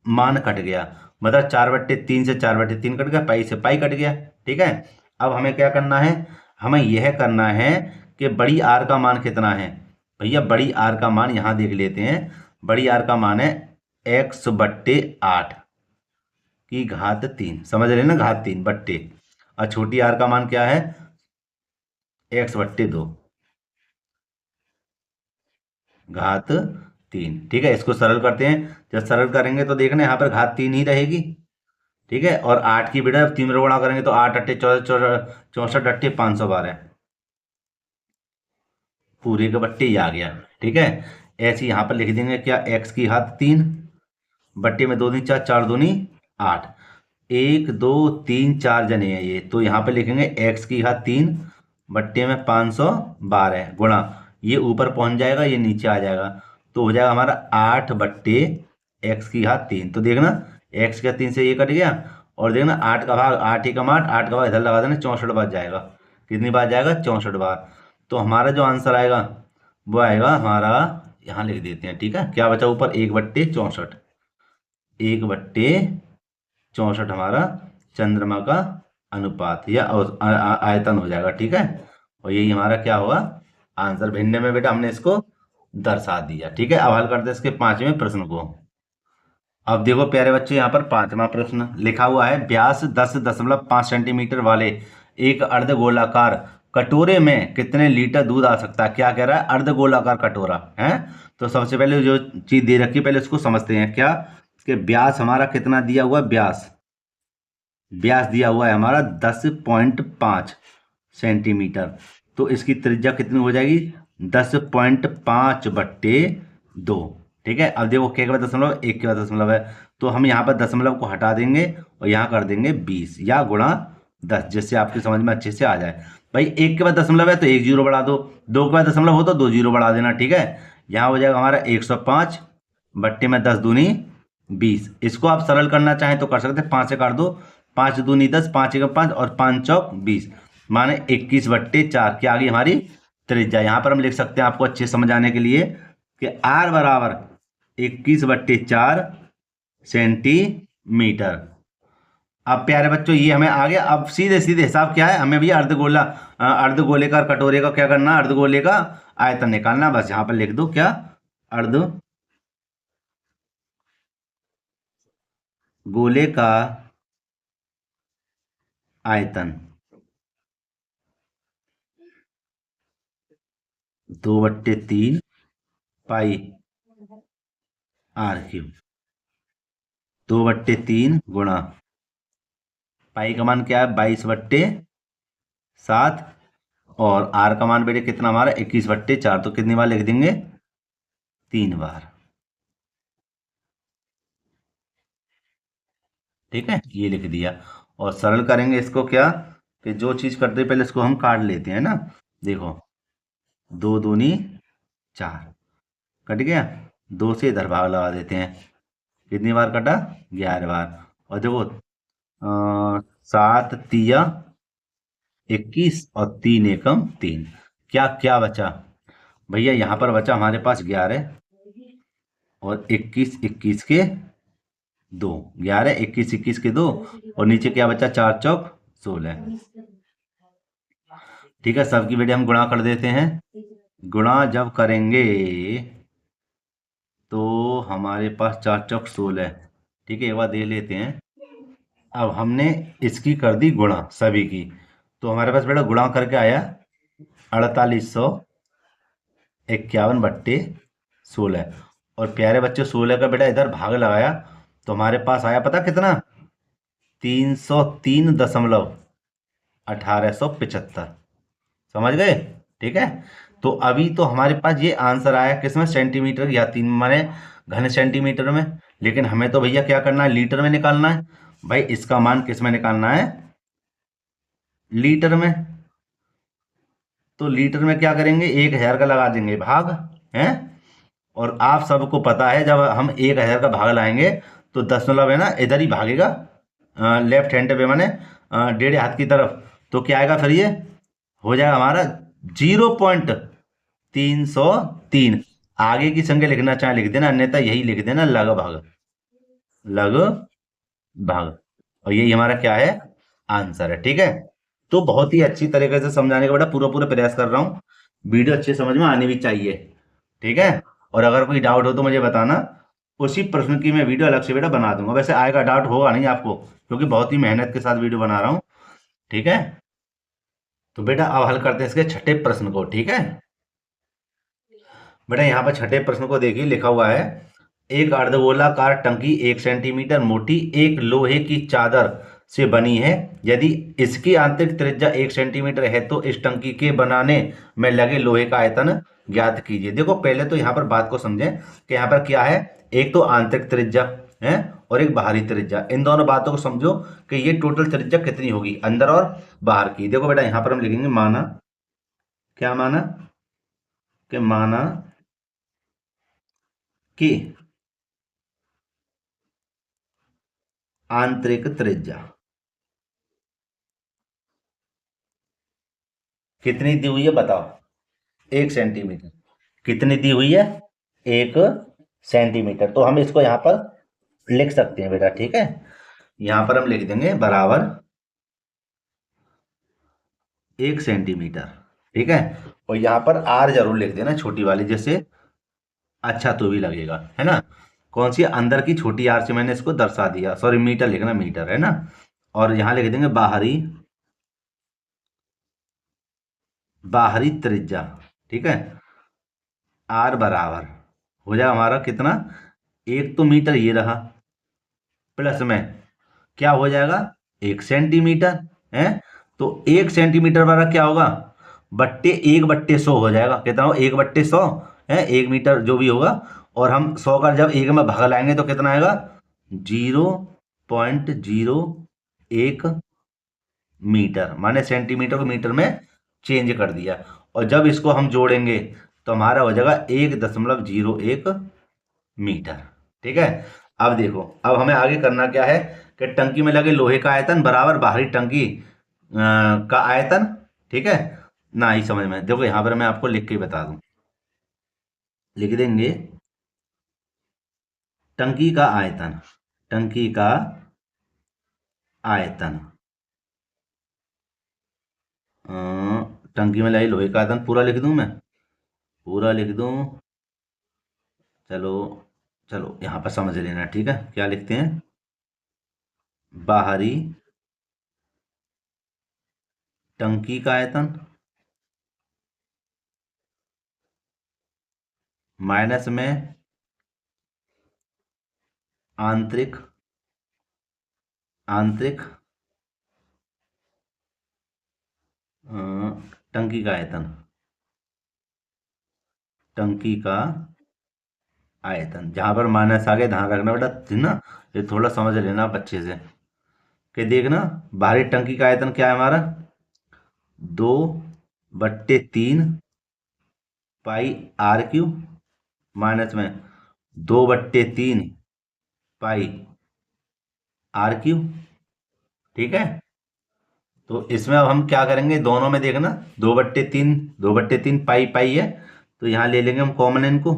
मान कट गया, मतलब 4/3 से 4/3 कट गया, पाई से पाई कट गया। ठीक है, अब हमें क्या करना है, हमें यह करना है कि बड़ी आर का मान कितना है। भैया बड़ी आर का मान यहां देख लेते हैं, बड़ी आर का मान है x/8 की घात 3, समझ रहे ना, घात 3 बट्टे, और छोटी आर का मान क्या है, x/2 घात 3। ठीक है, इसको सरल करते हैं, जब सरल करेंगे तो देखना यहाँ पर घात 3 ही रहेगी। ठीक है, और 8 की बेटा 3 में गुणा करेंगे तो 8 अट्ठे 64 अट्ठे 512 पूरे के बट्टे ही आ गया। ठीक है, ऐसे यहाँ पर लिख देंगे क्या, x की घात 3 बट्टे में 2 दूनी 4, 4 दूनी 8, 1 2 3 4 जने हैं ये, तो यहाँ पे लिखेंगे x की घात 3 बट्टे में 512 गुणा, ये ऊपर पहुंच जाएगा, ये नीचे आ जाएगा, तो हो जाएगा हमारा 8 बट्टे x की घात 3। तो देखना x का 3 से ये कट गया, और देखना 8 का भाग 8 ही कम 8, 8 का भाग इधर लगा देना, 64 बार जाएगा। कितनी बार जाएगा, 64 बार। तो हमारा जो आंसर आएगा वो आएगा हमारा, यहाँ लिख देते हैं। ठीक है, क्या बचा ऊपर, 1/64, 1/64 हमारा चंद्रमा का अनुपात या आयतन हो जाएगा। ठीक है, और यही हमारा क्या होगा, आंसर। भिन्न में बेटा हमने इसको दर्शा दिया। ठीक है, अब हल करते हैं इसके 5वें प्रश्न को। अब देखो प्यारे बच्चे, यहाँ पर 5वां प्रश्न लिखा हुआ है, व्यास 10.5 सेंटीमीटर वाले एक अर्धगोलाकार कटोरे में कितने लीटर दूध आ सकता है। क्या कह रहा है, अर्धगोलाकार कटोरा है। तो सबसे पहले जो चीज दे रखी है पहले उसको समझते हैं, क्या कि व्यास हमारा कितना दिया हुआ है, व्यास व्यास दिया हुआ है हमारा 10.5 सेंटीमीटर। तो इसकी त्रिज्या कितनी हो जाएगी, 10.5/2। ठीक है, अब देखो के बाद दशमलव, एक के बाद दशमलव है, तो हम यहाँ पर दशमलव को हटा देंगे और यहाँ कर देंगे 20 या गुणा 10, जिससे आपकी समझ में अच्छे से आ जाए। भाई 1 के बाद दशमलव है तो 1 जीरो बढ़ा दो, 2 के बाद दशमलव हो तो 2 जीरो बढ़ा देना, ठीक है। यहाँ हो जाएगा हमारा 105 बट्टे में 10 दूनी 20। इसको आप सरल करना चाहें तो कर सकते हैं, 5 से काट दो, 5 दूनी 10, 5 एक 5 और 5 चौक 20, माने 21/4 क्या आ गई हमारी त्रिज्या। यहाँ पर हम लिख सकते हैं आपको अच्छे समझ आने के लिए कि R बराबर 21/4 सेंटीमीटर। अब प्यारे बच्चों ये हमें आ गया। अब सीधे सीधे हिसाब क्या है, हमें भी अर्धगोलेकार कटोरे का क्या करना, अर्धगोले का आयतन निकालना। बस यहाँ पर लिख दो क्या, अर्धगोले का आयतन 2/3 पाई R³ 2/3 गुणा पाई का मान क्या है 22/7 और R का मान बेटे कितना हमारा 21/4, तो कितनी बार लिख देंगे 3 बार, ठीक है। ये लिख दिया और सरल करेंगे इसको क्या कि जो चीज करते हैं पहले इसको हम काट लेते हैं ना। देखो 2 दूनी 4 कट गया, 2 से इधर भाग लगा देते हैं, कितनी बार कटा 11 बार। और देखो 7 तिया 21 और 3 एकम 3, क्या क्या बचा भैया, यहाँ पर बचा हमारे पास 11 और 21 21 के 2, 11 21 21 के 2 और नीचे क्या बचा 4 चौक 16, ठीक है। सबकी बेटे हम गुणा कर देते हैं, गुणा जब करेंगे तो हमारे पास 4 चौक 16, ठीक है। एक बार दे लेते हैं। अब हमने इसकी कर दी गुणा सभी की, तो हमारे पास बेटा गुणा करके आया 4851/16 और प्यारे बच्चे 16 का बेटा इधर भाग लगाया तो हमारे पास आया पता कितना 303.1875, समझ गए, ठीक है। तो अभी तो हमारे पास ये आंसर आया किसमें सेंटीमीटर या 3 माने घन सेंटीमीटर में, लेकिन हमें तो भैया क्या करना है लीटर में निकालना है। भाई इसका मान किस में निकालना है लीटर में, तो लीटर में क्या करेंगे 1000 का लगा देंगे भाग है। और आप सबको पता है जब हम 1000 का भाग लाएंगे तो दशमलव है ना इधर ही भागेगा, लेफ्ट हैंड पे माने डेढ़ हाथ की तरफ, तो क्या आएगा फिर ये हो जाएगा हमारा 0.303। आगे की संख्या लिखना चाहे लिख देना, अन्यथा यही लिख देना लगभग लगभग, और यही हमारा क्या है आंसर है, ठीक है। तो बहुत ही अच्छी तरीके से समझाने का बेटा पूरा पूरा प्रयास कर रहा हूँ, वीडियो अच्छे समझ में आनी भी चाहिए, ठीक है। और अगर कोई डाउट हो तो मुझे बताना, उसी प्रश्न की मैं वीडियो अलग से बेटा बना दूंगा। वैसे आएगा डाउट होगा नहीं आपको क्योंकि बहुत ही मेहनत के साथ वीडियो बना रहा हूँ, ठीक है। तो बेटा अब हल करते हैं इसके छठे प्रश्न को, ठीक है। बेटा यहाँ पर छठे प्रश्न को देखिए लिखा हुआ है, एक अर्धगोलाकार टंकी 1 सेंटीमीटर मोटी एक लोहे की चादर से बनी है, यदि इसकी आंतरिक त्रिज्या 1 सेंटीमीटर है तो इस टंकी के बनाने में लगे लोहे का आयतन ज्ञात कीजिए। देखो पहले तो यहाँ पर बात को समझें कि यहाँ पर क्या है, एक तो आंतरिक त्रिज्या है और एक बाहरी त्रिज्या, इन दोनों बातों को समझो कि ये टोटल त्रिज्या कितनी होगी अंदर और बाहर की। देखो बेटा यहाँ पर हम लिखेंगे माना, क्या माना कि माना कि आंतरिक त्रिज्या कितनी दी हुई है बताओ 1 सेंटीमीटर, कितनी दी हुई है 1 सेंटीमीटर, तो हम इसको यहाँ पर लिख सकते हैं बेटा, ठीक है। यहाँ पर हम लिख देंगे बराबर 1 सेंटीमीटर, ठीक है। और यहाँ पर आर जरूर लिख देना छोटी वाली, जैसे अच्छा तो भी लगेगा, है ना। कौन सी अंदर की छोटी आर से मैंने इसको दर्शा दिया, सॉरी मीटर लिखना मीटर, है ना। और यहाँ लिख देंगे बाहरी बाहरी त्रिज्या, ठीक है। आर बराबर हो जाएगा हमारा कितना, एक तो मीटर ये रहा प्लस में क्या हो जाएगा 1 सेंटीमीटर है, तो 1 सेंटीमीटर वाला क्या होगा बट्टे 1/100 हो जाएगा, कितना हो 1/100 है 1 मीटर जो भी होगा। और हम 100 का जब 1 में भाग लाएंगे तो कितना आएगा 0.01 मीटर, माने सेंटीमीटर को मीटर में चेंज कर दिया। और जब इसको हम जोड़ेंगे तो हमारा हो जाएगा 1.01 मीटर। ठीक है। अब देखो, अब हमें आगे करना क्या है कि टंकी में लगे लोहे का आयतन बराबर बाहरी टंकी का आयतन। ठीक है ना, ही समझ में देखो, यहाँ पर मैं आपको लिख के बता दूं, लिख देंगे टंकी का आयतन, टंकी का आयतन, अ, टंकी में लगे लोहे का आयतन पूरा लिख दूं मैं, पूरा लिख दूं। चलो चलो यहाँ पर समझ लेना। ठीक है, क्या लिखते हैं, बाहरी टंकी का आयतन माइनस में आंतरिक, आंतरिक टंकी का आयतन, टंकी का आयतन। जहां पर माइनस आ गया ध्यान रखना बेटा, ठीक ना, ये थोड़ा समझ लेना आप अच्छे से। कि देखना, बाहरी टंकी का आयतन क्या है हमारा, 2/3 पाई आर क्यू, माइनस में 2/3 पाई आर क्यू। ठीक है, तो इसमें अब हम क्या करेंगे, दोनों में देखना 2/3, 2/3 पाई पाई है, तो यहाँ ले लेंगे हम कॉमन इनको,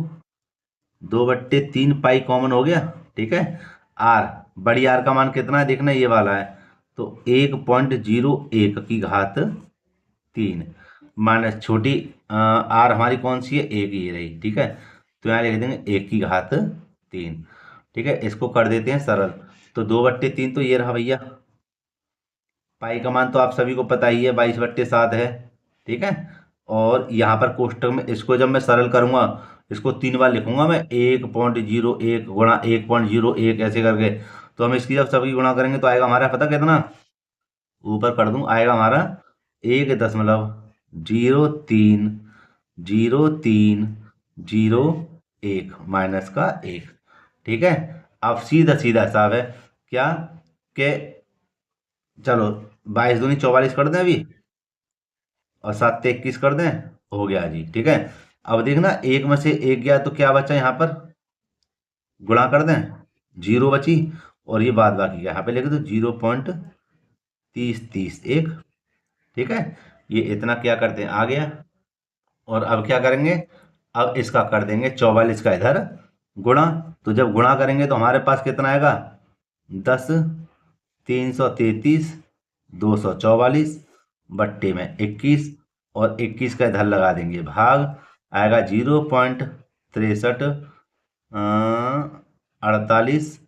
2/3 पाई कॉमन हो गया। ठीक है, आर, बड़ी आर का मान कितना है देखना, ये वाला है, तो 1.01 की घात 3, माइनस छोटी आर हमारी कौन सी है, एक ये रही। ठीक है, तो यहाँ लिख देंगे 1 की घात 3। ठीक है, इसको कर देते हैं सरल, तो 2/3 तो ये रहा भैया, पाई का मान तो आप सभी को पता ही है 22/7 है। ठीक है, और यहाँ पर कोष्टक में इसको जब मैं सरल करूंगा, इसको 3 बार लिखूंगा मैं, 1.01 गुणा 1.01 ऐसे करके, तो हम इसकी जब सभी गुणा करेंगे तो आएगा हमारा पता कितना, ऊपर कर दूं, आएगा हमारा 1.0301 माइनस का 1। ठीक है, अब सीधा सीधा हिसाब है क्या, के चलो 22×2 = 44 कर दें अभी, और 7×3 = 21 कर दें, हो गया जी। ठीक है, अब देखना एक में से एक गया तो क्या बचा यहाँ पर, गुणा कर दें, 0 बची, और ये बाद बाकी का यहाँ पे लिख दो 0.3031। ठीक है, ये इतना क्या करते हैं आ गया, और अब क्या करेंगे, अब इसका कर देंगे 44 का इधर गुणा, तो जब गुणा करेंगे तो हमारे पास कितना आएगा, 10, 333, 244 बट्टे में 21, और 21 का इधर लगा देंगे भाग, आएगा 0.63 48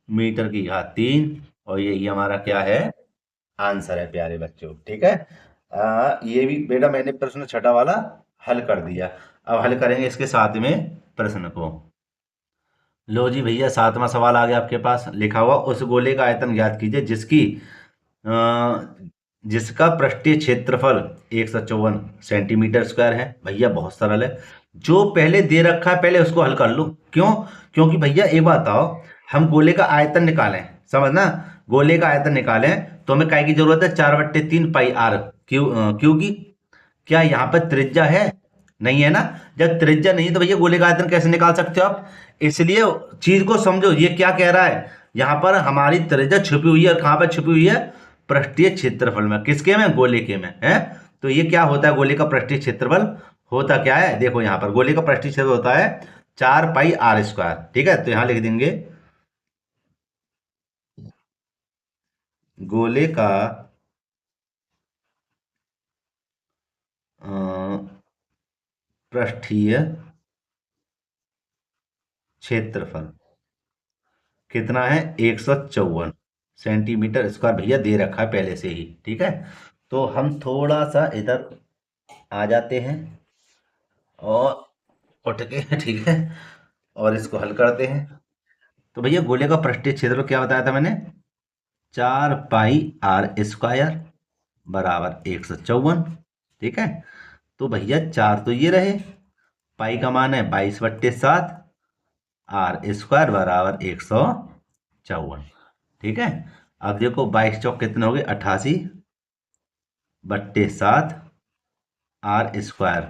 मीटर की घात 3, और यही हमारा क्या है, आंसर है प्यारे बच्चों। ठीक है, ये भी बेटा मैंने प्रश्न छठा वाला हल कर दिया। अब हल करेंगे इसके साथ में प्रश्न को। लो जी भैया, 7वां सवाल आ गया आपके पास, लिखा हुआ उस गोले का आयतन ज्ञात कीजिए जिसकी जिसका पृष्ठीय क्षेत्रफल 154 सेंटीमीटर स्क्वायर है। भैया बहुत सरल है, जो पहले दे रखा है पहले उसको हल कर लो। क्यों, क्योंकि भैया एक बात बताओ, हम गोले का आयतन निकालें, समझना, गोले का आयतन निकालें तो हमें काय की जरूरत है, 4/3 पाई आर क्यू, क्यू की। क्या यहाँ पर त्रिज्या है, नहीं है ना, जब त्रिज्या नहीं है तो भैया गोले का आयतन कैसे निकाल सकते हो आप, इसलिए चीज को समझो, ये क्या कह रहा है, यहाँ पर हमारी त्रिज्या छुपी हुई है, और कहाँ पर छुपी हुई है, पृष्ठीय क्षेत्रफल में, किसके में, गोले के में है। तो ये क्या होता है, गोले का पृष्ठीय क्षेत्रफल होता क्या है, देखो यहाँ पर गोले का पृष्ठीय क्षेत्रफल होता है 4πr²। ठीक है, तो यहाँ लिख देंगे गोले का पृष्ठीय क्षेत्रफल कितना है, 154 सेंटीमीटर स्क्वायर भैया दे रखा है पहले से ही। ठीक है, तो हम थोड़ा सा इधर आ जाते हैं और उठ के ठीक है, और इसको हल करते हैं। तो भैया गोले का पृष्ठीय क्षेत्रफल क्या बताया था मैंने, 4πr² बराबर 154। ठीक है, तो भैया 4 तो ये रहे, पाई का मान है 22/7, r² बराबर 154। ठीक है, अब देखो 22 चौक कितने हो गए, 88, बट्टे 7 आर स्क्वायर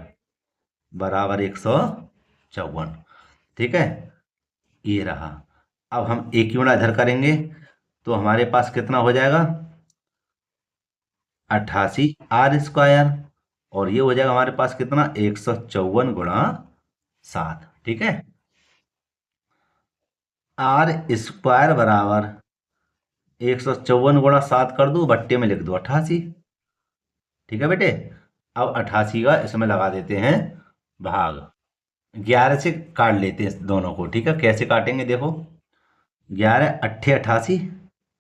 बराबर 154। ठीक है, ये रहा। अब हम एक गुणा इधर करेंगे तो हमारे पास कितना हो जाएगा, 88 आर स्क्वायर, और ये हो जाएगा हमारे पास कितना, 154 गुणा 7। ठीक है, आर स्क्वायर बराबर 154 गुणा 7 कर दो, बट्टे में लिख दो 88। ठीक है बेटे, अब 88 का इसमें लगा देते हैं भाग, 11 से काट लेते हैं दोनों को। ठीक है, कैसे काटेंगे देखो, 11 अट्ठे 88।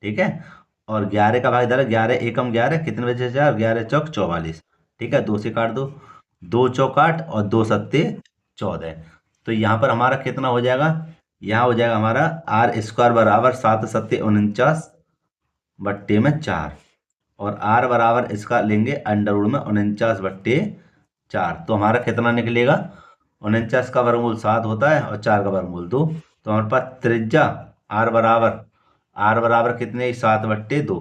ठीक है, और 11 का भाग इधर, 11 एकम 11, कितने बजे 4, 11 चौक 44। ठीक है, 2 से काट दो, 2 चौक 8 और 2 सत्ते 14। तो यहाँ पर हमारा कितना हो जाएगा, यहाँ हो जाएगा हमारा आर स्क्वायर बराबर 7 सत्ते 49 बट्टे में 4, और आर बराबर इसका लेंगे अंडर रूट में 49 बट्टे 4। तो हमारा कितना निकलेगा, 49 का वर्गमूल 7 होता है और 4 का वर्गमूल 2। तो हमारे पास त्रिज्या आर बराबर कितने, 7 बट्टे 2।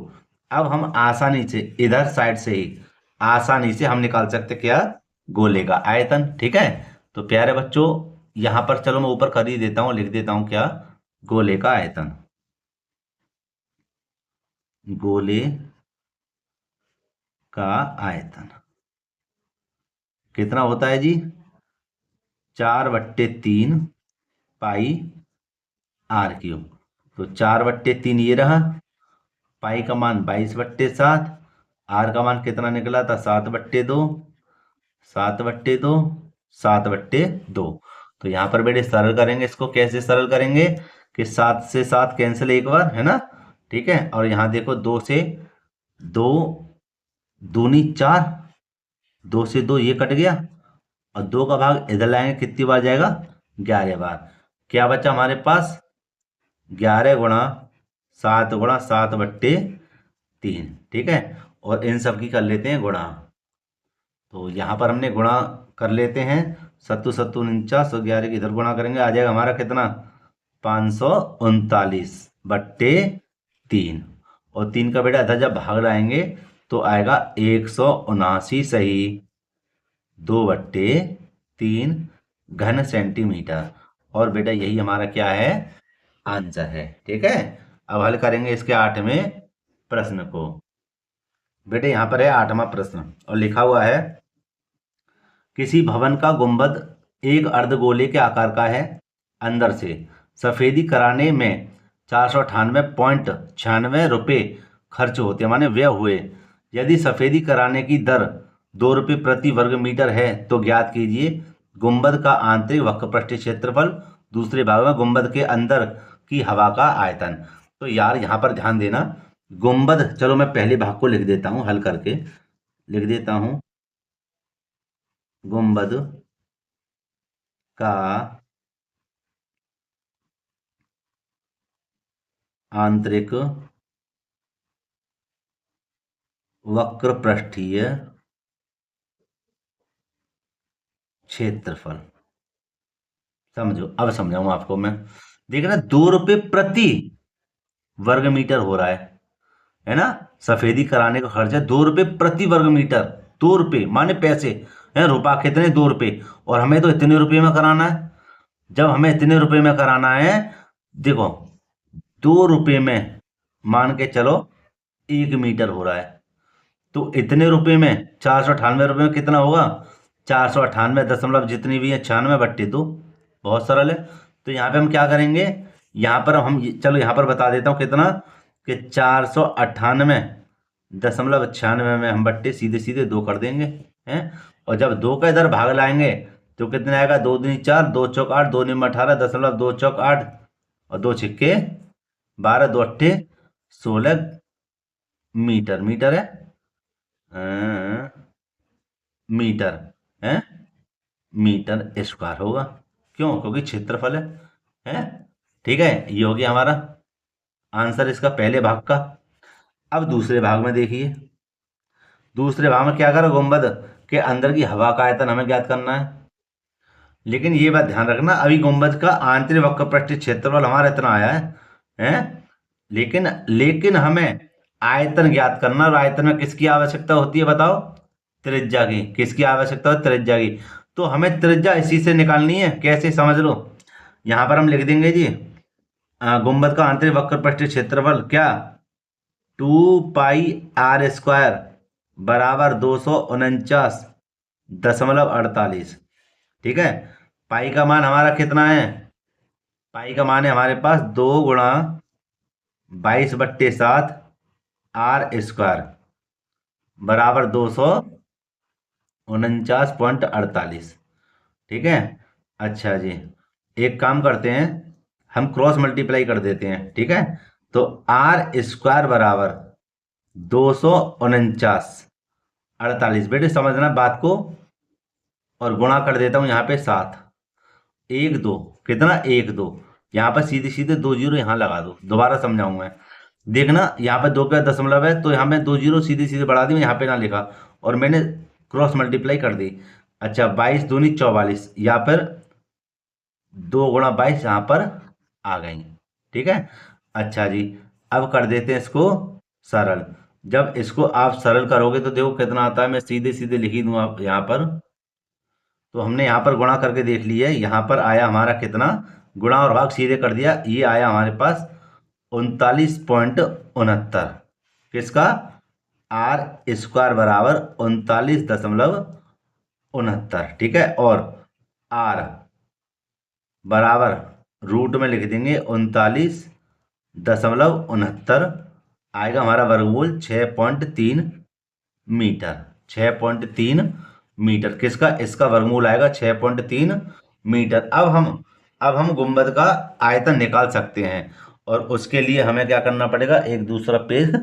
अब हम आसानी से इधर साइड से ही आसानी से हम निकाल सकते क्या, गोले का आयतन। ठीक है, तो प्यारे बच्चों यहाँ पर चलो मैं ऊपर कर ही देता हूँ, लिख देता हूँ क्या, गोले का आयतन। गोले का आयतन कितना होता है जी, 4/3 पाई आर क्यूब। तो 4/3 ये रहा, पाई का मान 22/7, आर का मान कितना निकला था, 7/2, 7/2, 7/2। तो यहाँ पर बेटे सरल करेंगे इसको, कैसे सरल करेंगे कि 7 से 7 कैंसिल एक बार, है ना। ठीक है, और यहाँ देखो 2 से 2 दूनी 4, 2 से 2 ये कट गया, और 2 का भाग इधर लाएंगे कितनी बार जाएगा, 11 बार। क्या बचा हमारे पास, 11 गुणा 7 गुणा 7/3। ठीक है, और इन सब की कर लेते हैं गुणा। तो यहाँ पर हमने गुणा कर लेते हैं, 7 7 49 और 11 की इधर गुणा करेंगे, आ जाएगा हमारा कितना, 539/3, और 3 का बेटा इधर जब भाग लाएंगे तो आएगा 179 सही 2/3 घन सेंटीमीटर। और बेटा यही हमारा क्या है, आंसर है। ठीक है, अब हल करेंगे इसके 8वें प्रश्न को। बेटे यहाँ पर है 8वां प्रश्न, और लिखा हुआ है, किसी भवन का गुंबद एक अर्धगोले के आकार का है, अंदर से सफेदी कराने में 498.96 रुपये खर्च होते, माने व्यय हुए। यदि सफेदी कराने की दर 2 रुपये प्रति वर्ग मीटर है तो ज्ञात कीजिए गुंबद का आंतरिक वक्रपृष्ठीय क्षेत्रफल, दूसरे भाग में गुंबद के अंदर की हवा का आयतन। तो यार यहाँ पर ध्यान देना, गुंबद, चलो मैं पहले भाग को लिख देता हूँ, हल करके लिख देता हूँ, गुंबद का आंतरिक वक्रपृष्ठीय क्षेत्रफल। समझो, अब समझाऊं आपको मैं, देख रहे 2 रुपये प्रति वर्ग मीटर हो रहा है ना। सफेदी कराने का खर्च है 2 रुपये प्रति वर्ग मीटर, 2 रुपये माने पैसे है, रुपया कितने, 2 रुपये, और हमें तो इतने रुपये में कराना है। जब हमें इतने रुपये में कराना है, देखो 2 रुपये में मान के चलो 1 मीटर हो रहा है, तो इतने रुपये में 498 रुपये में कितना होगा, 498 दशमलव जितनी भी है 96/2। बहुत सरल है। तो यहाँ पे हम क्या करेंगे, यहाँ पर हम चलो यहाँ पर बता देता हूँ कितना, कि 498.96 में हम बट्टे सीधे सीधे 2 कर देंगे हैं, और जब 2 का इधर भाग लाएंगे तो कितना आएगा, 2 दूनी 4, 2 चौक 8, 2 निम 18, 2 चौक 8 और 2 छिक्के 12, 2 अट्ठे 16 मीटर, मीटर है, मीटर है, मीटर स्क्वायर होगा। क्यों, क्योंकि क्षेत्रफल है। ठीक है, ये हो गया हमारा आंसर इसका पहले भाग का। अब दूसरे भाग में देखिए, दूसरे भाग में क्या करा, गुंबद के अंदर की हवा का आयतन हमें ज्ञात करना है। लेकिन ये बात ध्यान रखना, अभी गुंबद का आंतरिक वक्रपृष्ठीय क्षेत्रफल हमारा इतना आया है, लेकिन हमें आयतन ज्ञात करना, और आयतन में किसकी आवश्यकता होती है बताओ? त्रिज्या की। किसकी आवश्यकता है? त्रिज्या की। तो हमें त्रिज्या इसी से निकालनी है। कैसे, समझ लो। यहां पर हम लिख देंगे जी, गुंबद का आंतरिक वक्र पृष्ठीय क्षेत्रफल क्या, 2 पाई r² बराबर 249.48। ठीक है। पाई का मान हमारा कितना है? पाई का मान है हमारे पास 2 × 22/7 r² बराबर 249.48। ठीक है। अच्छा जी, एक काम करते हैं, हम क्रॉस मल्टीप्लाई कर देते हैं। ठीक है। तो r² बराबर 249.48, बेटे समझना बात को, और गुणा कर देता हूं यहाँ पे 7। 1 2 कितना, 1 2, यहाँ पर सीधे सीधे 2 जीरो यहाँ लगा दो। दोबारा समझाऊं मैं, देखना यहाँ पे 2 का दशमलव है, तो यहाँ में 2 जीरो सीधे सीधे बढ़ा दी, यहाँ पे ना लिखा, और मैंने क्रॉस मल्टीप्लाई कर दी। अच्छा, 22 दूनी 44, या फिर 2 × 22 यहाँ पर आ गई। ठीक है। अच्छा जी, अब कर देते हैं इसको सरल। जब इसको आप सरल करोगे तो देखो कितना आता है, मैं सीधे सीधे लिख ही दूँ आप यहाँ पर। तो हमने यहाँ पर गुणा करके देख लिया है, यहाँ पर आया हमारा कितना, गुणा और भाग सीधे कर दिया, ये आया हमारे पास 39.69। किसका? r² बराबर 39.69। ठीक है। और r बराबर रूट में लिख देंगे 39.69, आएगा हमारा वर्गमूल 6.3 मीटर। 6.3 मीटर किसका? इसका वर्गमूल आएगा 6.3 मीटर। अब हम गुंबद का आयतन निकाल सकते हैं, और उसके लिए हमें क्या करना पड़ेगा, एक दूसरा पेज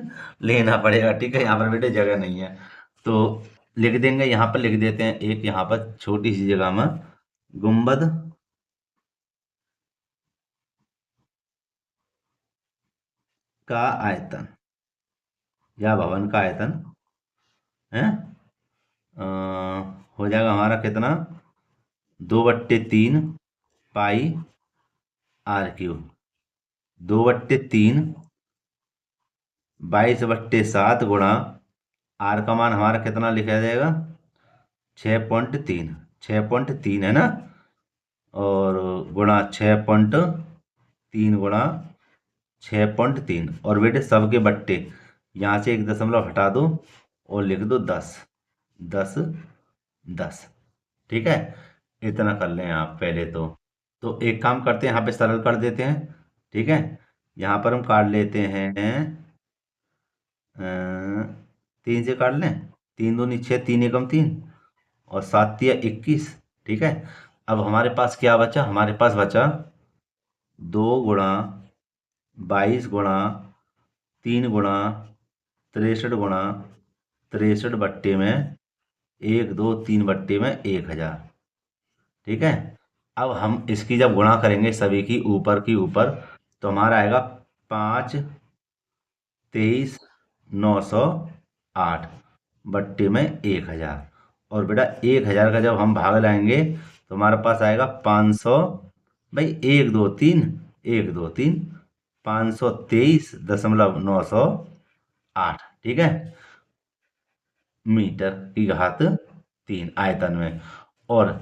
लेना पड़ेगा। ठीक है। यहाँ पर बेटे जगह नहीं है, तो लिख देंगे, यहाँ पर लिख देते हैं एक, यहाँ पर छोटी सी जगह में, गुंबद का आयतन या भवन का आयतन है, हो जाएगा हमारा कितना, 2/3 पाई r³। 2/3 22/7 गुणा r का मान हमारा कितना लिखा जाएगा, 6.3। 6.3 है ना, और गुणा 6.3 गुणा 6.3, और बेटे सबके बट्टे, यहाँ से एक दशमलव हटा दो और लिख दो 10 10 10। ठीक है। इतना कर लें आप पहले तो एक काम करते हैं, यहाँ पे सरल कर देते हैं। ठीक है। यहाँ पर हम काट लेते हैं, 3 से काट लें, 3 दूनी 6, 3 एकम 3, और 7 तिया 21। ठीक है। अब हमारे पास क्या बचा, हमारे पास बचा 2 × 22 गुणा 3 गुणा 63 गुणा 63 बट्टे में 1 2 3 बट्टे में 1000। ठीक है। अब हम इसकी जब गुणा करेंगे सभी की ऊपर की ऊपर, तो हमारा आएगा 523,908 बट्टे में 1000। और बेटा 1000 का जब हम भाग लाएंगे तो हमारे पास आएगा 500, भाई 1 2 3 1 2 3, 523.908। ठीक है, मीटर की घात 3 आयतन में। और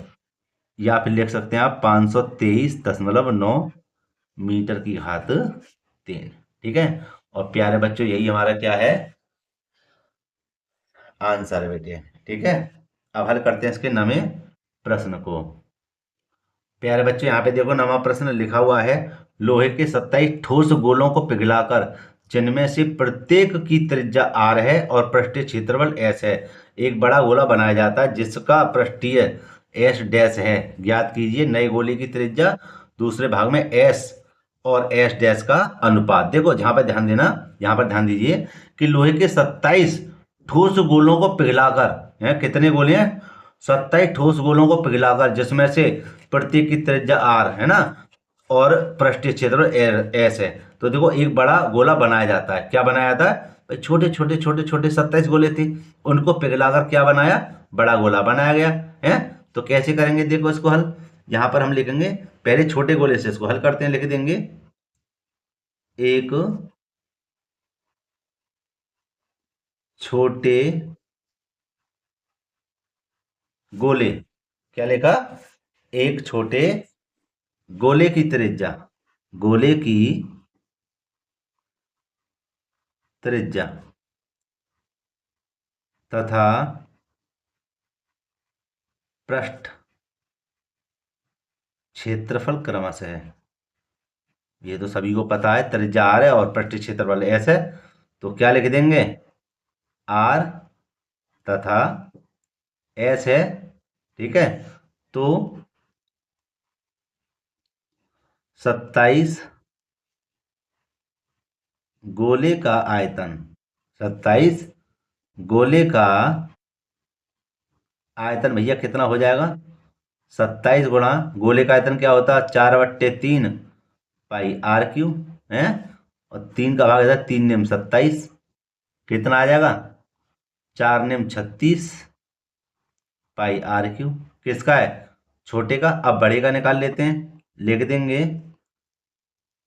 या फिर लिख सकते हैं आप 523.9 मीटर की घात 3। ठीक है। और प्यारे बच्चों, यही हमारा क्या है, आंसर है बेटे। ठीक है। अब हल करते हैं इसके नवे प्रश्न को। प्यारे बच्चों, यहाँ पे देखो नवा प्रश्न लिखा हुआ है, लोहे के 27 ठोस गोलों को पिघलाकर जिनमें से प्रत्येक की त्रिज्या r है और पृष्ठीय क्षेत्रफल s है, एक बड़ा गोला बनाया जाता है जिसका पृष्ठीय s डैश है। ज्ञात कीजिए नए गोले की त्रिज्या, दूसरे भाग में s और s डैश का अनुपात। देखो जहां पर ध्यान देना, यहाँ पर ध्यान दीजिए कि लोहे के 27 ठोस गोलों को पिघलाकर, हैं कितने गोले हैं, 27 ठोस गोलों को पिघलाकर, जिसमें से प्रत्येक की त्रिज्या r है ना, और पृष्ठीय क्षेत्र s है। तो देखो एक बड़ा गोला बनाया जाता है। क्या बनाया जाता है भाई, छोटे छोटे छोटे छोटे 27 गोले थे, उनको पिघलाकर क्या बनाया, बड़ा गोला बनाया गया है। तो कैसे करेंगे देखो इसको हल, यहाँ पर हम लिखेंगे पहले छोटे गोले से इसको हल करते हैं। लिख देंगे एक छोटे गोले, क्या लिखा, एक छोटे गोले की त्रिज्या, गोले की त्रिज्या तथा पृष्ठ क्षेत्रफल क्रमशः है। ये तो सभी को पता है, त्रिज्या आर है और पृष्ठ क्षेत्रफल एस है। तो क्या लिख देंगे, आर तथा एस है, ठीक है। तो 27 गोले का आयतन, 27 गोले का आयतन भैया कितना हो जाएगा, 27 गुणा गोले का आयतन क्या होता है, 4/3 पाई आर क्यू है, और 3 का भाग है 3 निम 27, कितना आ जाएगा, 4 निम 36 पाई आर क्यू। किसका है, छोटे का। अब बड़े का निकाल लेते हैं, लिख देंगे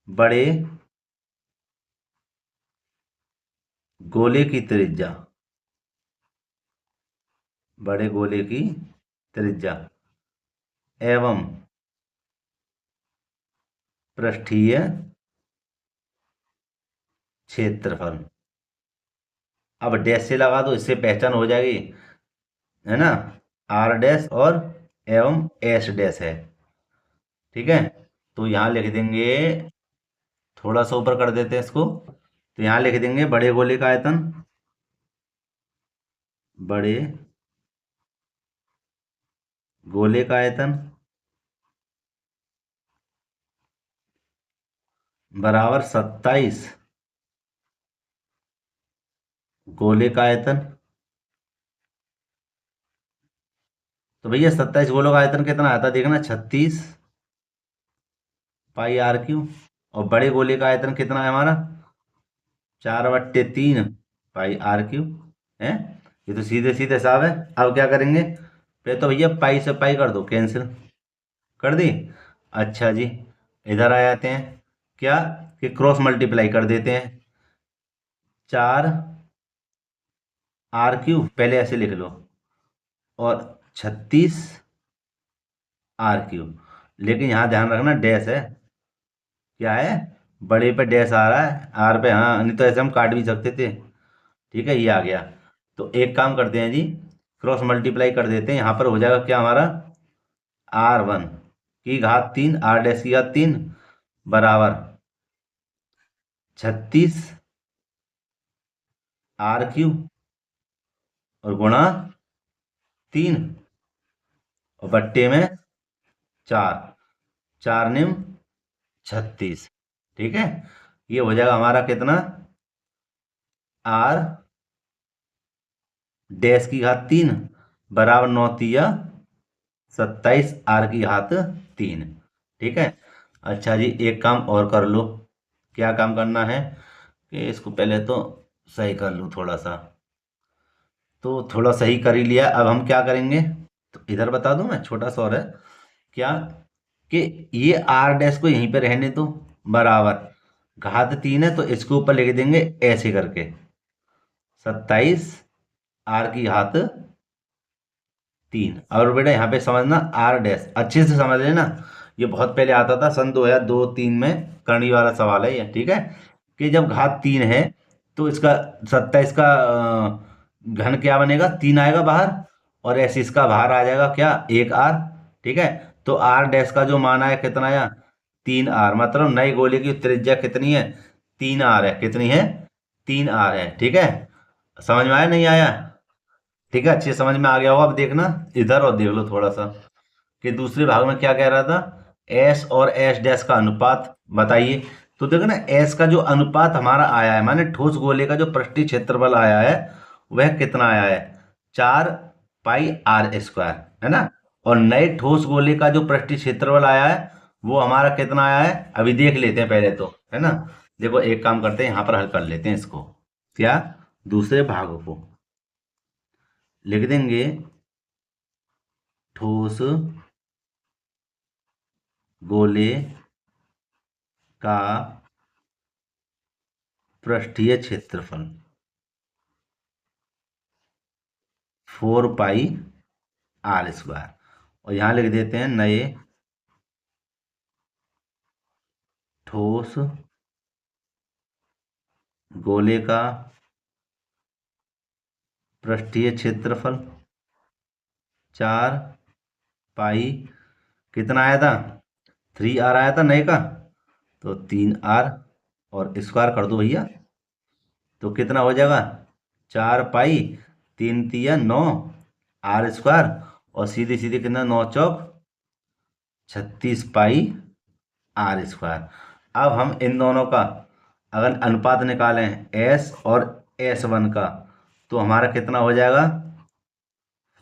बड़े गोले की त्रिज्या, बड़े गोले की त्रिज्या एवं पृष्ठीय क्षेत्रफल। अब डैश से लगा दो, इससे पहचान हो जाएगी, है ना, आर डैश और एवं एस डैश है, ठीक है। तो यहाँ लिख देंगे, थोड़ा सा ऊपर कर देते हैं इसको, तो यहाँ लिख देंगे बड़े गोले का आयतन, बड़े गोले का आयतन बराबर 27 गोले का आयतन। तो भैया 27 गोलों का आयतन कितना आता है देखना, 36 पाई आर क्यू। और बड़े गोले का आयतन कितना है हमारा, 4/3 पाई आर क्यू है। ये तो सीधे सीधे हिसाब है। अब क्या करेंगे, पे तो भैया पाई से पाई कर दो, कैंसिल कर दी। अच्छा जी, इधर आ जाते हैं, क्या कि क्रॉस मल्टीप्लाई कर देते हैं, 4 आर क्यू पहले ऐसे लिख लो, और 36 आर क्यू। लेकिन यहाँ ध्यान रखना डैश है, क्या है, बड़े पे डैश आ रहा है, आर पे, हाँ, नहीं तो ऐसे हम काट भी सकते थे, ठीक है, ये आ गया। तो एक काम करते हैं जी, क्रॉस मल्टीप्लाई कर देते हैं, यहाँ पर हो जाएगा क्या हमारा, R1 की घात 3 आर डैश की घात 3 बराबर 36 आर क्यू और गुणा 3 और बट्टे में 4, 4 निम 36, ठीक है। ये हो जाएगा हमारा कितना, आर डैश की घात 3 बराबर 9 तिया 27 आर की घात 3, ठीक है। अच्छा जी, एक काम और कर लो, क्या काम करना है कि इसको पहले तो सही कर लूँ थोड़ा सा। तो थोड़ा सही कर ही लिया, अब हम क्या करेंगे, तो इधर बता दूं मैं, छोटा सा और है, क्या कि ये आर डैश को यहीं पे रहने दो, बराबर घात 3 है तो इसके ऊपर लिख देंगे ऐसे करके 27 आर की घात 3। और बेटा यहाँ पे समझना, आर डैश अच्छे से समझ लेना, ये बहुत पहले आता था, सन 2002-3 में करने वाला सवाल है ये, ठीक है। कि जब घात 3 है तो इसका 27 का घन क्या बनेगा, 3 आएगा बाहर, और ऐसे इसका बाहर आ जाएगा क्या, 1 आर, ठीक है। तो आर डैश का जो मान आया कितना आया, 3 आर, मतलब नए गोले की त्रिज्या कितनी है, 3 आर है, कितनी है, 3 आर है, ठीक है। समझ में आया नहीं आया, ठीक है, अच्छे समझ में आ गया होगा। अब देखना इधर और देख लो थोड़ा सा, कि दूसरे भाग में क्या कह रहा था, एस और एस डैश का अनुपात बताइए। तो देखो ना, एस का जो अनुपात हमारा आया है, माने ठोस गोले का जो पृष्ठीय क्षेत्रफल आया है वह कितना आया है, 4 पाई आर स्क्वायर, है ना। और नए ठोस गोले का जो पृष्ठीय क्षेत्रफल आया है वो हमारा कितना आया है, अभी देख लेते हैं पहले तो, है ना। देखो एक काम करते हैं, यहाँ पर हल कर लेते हैं इसको, क्या, दूसरे भागों को लिख देंगे, ठोस गोले का पृष्ठीय क्षेत्रफल 4 पाई आर स्क्वायर। और यहाँ लिख देते हैं नए ठोस गोले का पृष्ठीय क्षेत्रफल 4 पाई, कितना आया था, 3r आया था नए का, तो 3r और स्क्वायर कर दो भैया, तो कितना हो जाएगा 4 पाई 3 तिया 9 आर स्क्वायर, और सीधे सीधे कितना 9 चौक 36 पाई आर स्क्वायर। अब हम इन दोनों का अगर अनुपात निकालें एस और S1 का, तो हमारा कितना हो जाएगा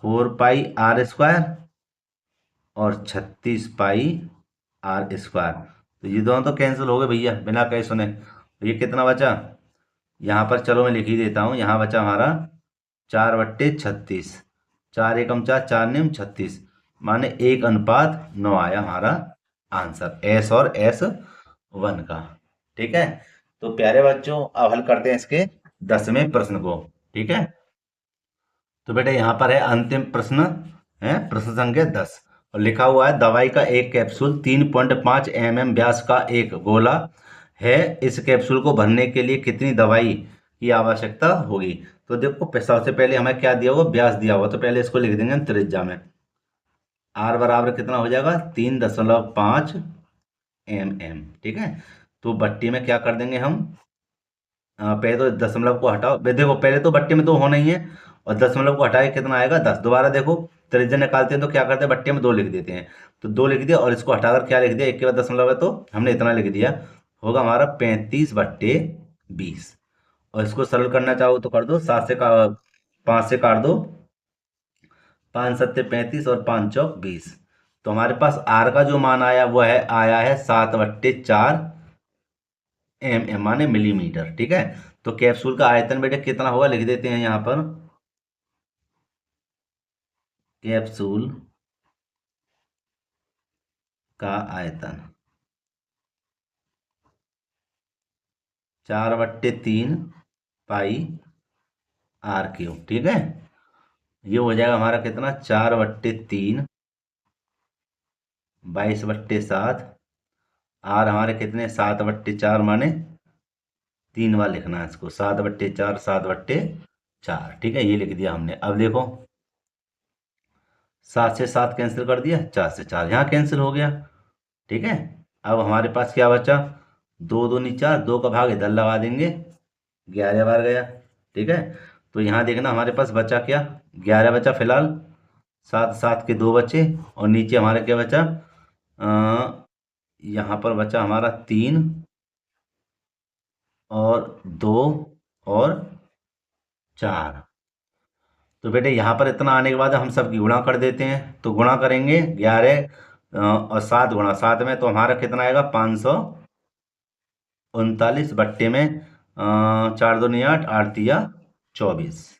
4 पाई आर स्क्वायर और 36 पाई आर स्क्वायर। तो ये दोनों तो कैंसिल हो गए भैया बिना कहे सुने। तो ये कितना बचा, यहाँ पर चलो मैं लिख ही देता हूँ, यहाँ बचा हमारा 4/36, 4 एकम 4, 4 नियम 36, माने 1:9 आया हमारा आंसर एस और S1 का। ठीक है, तो प्यारे बच्चों अब हल करते हैं इसके 10वें प्रश्न को। ठीक है, तो बेटा यहाँ पर है अंतिम प्रश्न, है प्रश्न संख्या 10, और लिखा हुआ है दवाई का एक कैप्सूल 3.5 mm व्यास का एक गोला है, इस कैप्सूल को भरने के लिए कितनी दवाई की आवश्यकता होगी। तो देखो सबसे पहले हमें क्या दिया हुआ, व्यास दिया हुआ, तो पहले इसको लिख देंगे हम त्रिज्या में, r बराबर कितना हो जाएगा 3.5 mm। ठीक है, तो बट्टी में क्या कर देंगे हम, पहले तो दशमलव को हटाओ, देखो पहले तो बट्टे में 2 होना ही है, और दशमलव को हटाए कितना आएगा 10। दोबारा देखो त्रिज्या निकालते हैं तो क्या करते हैं, बट्टे में 2 लिख देते हैं, तो 2 लिख दिया और इसको हटाकर क्या लिख दिया, एक के बाद दशमलव है तो हमने इतना लिख दिया, होगा हमारा 35/20। और इसको सरल करना चाहो तो कर दो, 5 से काट दो, 5 सत्ते 35 और 5 चौक 20। तो हमारे पास आर का जो मान आया वो है, आया है 7/4 mm माने मिलीमीटर। ठीक है, तो कैप्सूल का आयतन बेटे कितना होगा, लिख देते हैं यहाँ पर, कैप्सूल का आयतन 4/3 पाई r³। ठीक है, ये हो जाएगा हमारा कितना 4/3 22/7, आर हमारे कितने 7/4 माने 3 बार लिखना है इसको, 7/4 7/4। ठीक है, ये लिख दिया हमने। अब देखो 7 से 7 कैंसिल कर दिया, 4 से 4 यहाँ कैंसिल हो गया। ठीक है, अब हमारे पास क्या बचा, 2 दूनी 4, 2 का भाग इधर लगा देंगे, 11 बार गया। ठीक है, तो यहाँ देखना हमारे पास बचा क्या, 11 बचा फिलहाल, 7 7 के 2 बचे, और नीचे हमारे क्या बचा, यहाँ पर बचा हमारा 3 और 2 और 4। तो बेटे यहाँ पर इतना आने के बाद हम सबकी गुणा कर देते हैं, तो गुणा करेंगे 11 और 7 गुणा 7 में, तो हमारा कितना आएगा 539 बट्टे में 4 दूनी 8, 8 तिया 24।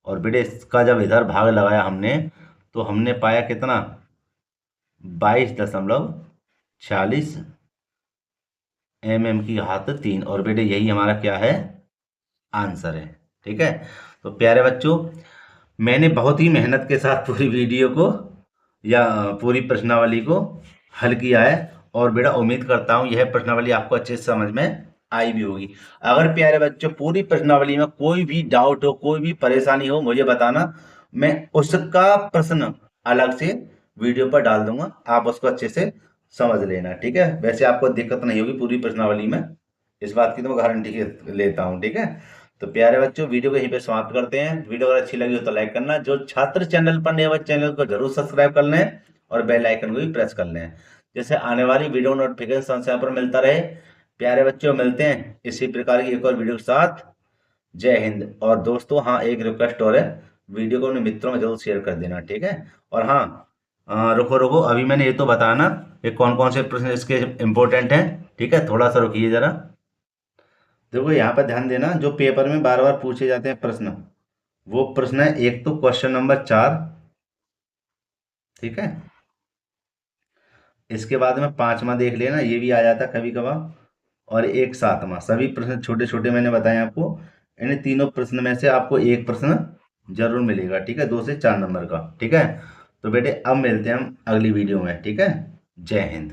और बेटे इसका जब इधर भाग लगाया हमने, तो हमने पाया कितना 22.46 mm की घात 3, और बेटे यही हमारा क्या है आंसर है। ठीक है, तो प्यारे बच्चों मैंने बहुत ही मेहनत के साथ पूरी वीडियो को या पूरी प्रश्नावली को हल किया है, और बेटा उम्मीद करता हूँ यह प्रश्नावली आपको अच्छे से समझ में आई भी होगी। अगर प्यारे बच्चों पूरी प्रश्नावली में कोई भी डाउट हो, कोई भी परेशानी हो, मुझे बताना, मैं उसका प्रश्न अलग से वीडियो पर डाल दूंगा, आप उसको अच्छे से समझ लेना। ठीक है, वैसे आपको दिक्कत नहीं होगी पूरी प्रश्नावली में, इस बात की तो मैं गारंटी लेता हूँ। ठीक है, तो प्यारे बच्चों वीडियो को यहीं पे समाप्त करते हैं। वीडियो अगर अच्छी लगी हो तो लाइक करना, जो छात्र चैनल पर नए बच्चे चैनल को जरूर सब्सक्राइब कर लें और बेल आइकन को भी प्रेस कर लें, जैसे आने वाली वीडियो नोटिफिकेशन समय पर मिलता रहे। प्यारे बच्चों मिलते हैं इसी प्रकार की एक और वीडियो के साथ। जय हिंद। और दोस्तों हाँ, एक रिक्वेस्ट और है, वीडियो को अपने मित्रों में जरूर शेयर कर देना। ठीक है, और हाँ रुको रुको, अभी मैंने ये तो बताना कि कौन कौन से प्रश्न इसके इम्पोर्टेंट हैं। ठीक है, थोड़ा सा रुकिए जरा। देखो यहाँ पर ध्यान देना, जो पेपर में बार बार पूछे जाते हैं प्रश्न, वो प्रश्न है एक तो क्वेश्चन नंबर 4। ठीक है, इसके बाद में 5वां देख लेना, ये भी आ जाता कभी कभार, और एक 7वां। सभी प्रश्न छोटे छोटे मैंने बताए आपको, इन तीनों प्रश्न में से आपको एक प्रश्न जरूर मिलेगा, ठीक है, 2 से 4 नंबर का। ठीक है, तो बेटे अब मिलते हैं हम अगली वीडियो में। ठीक है, जय हिंद।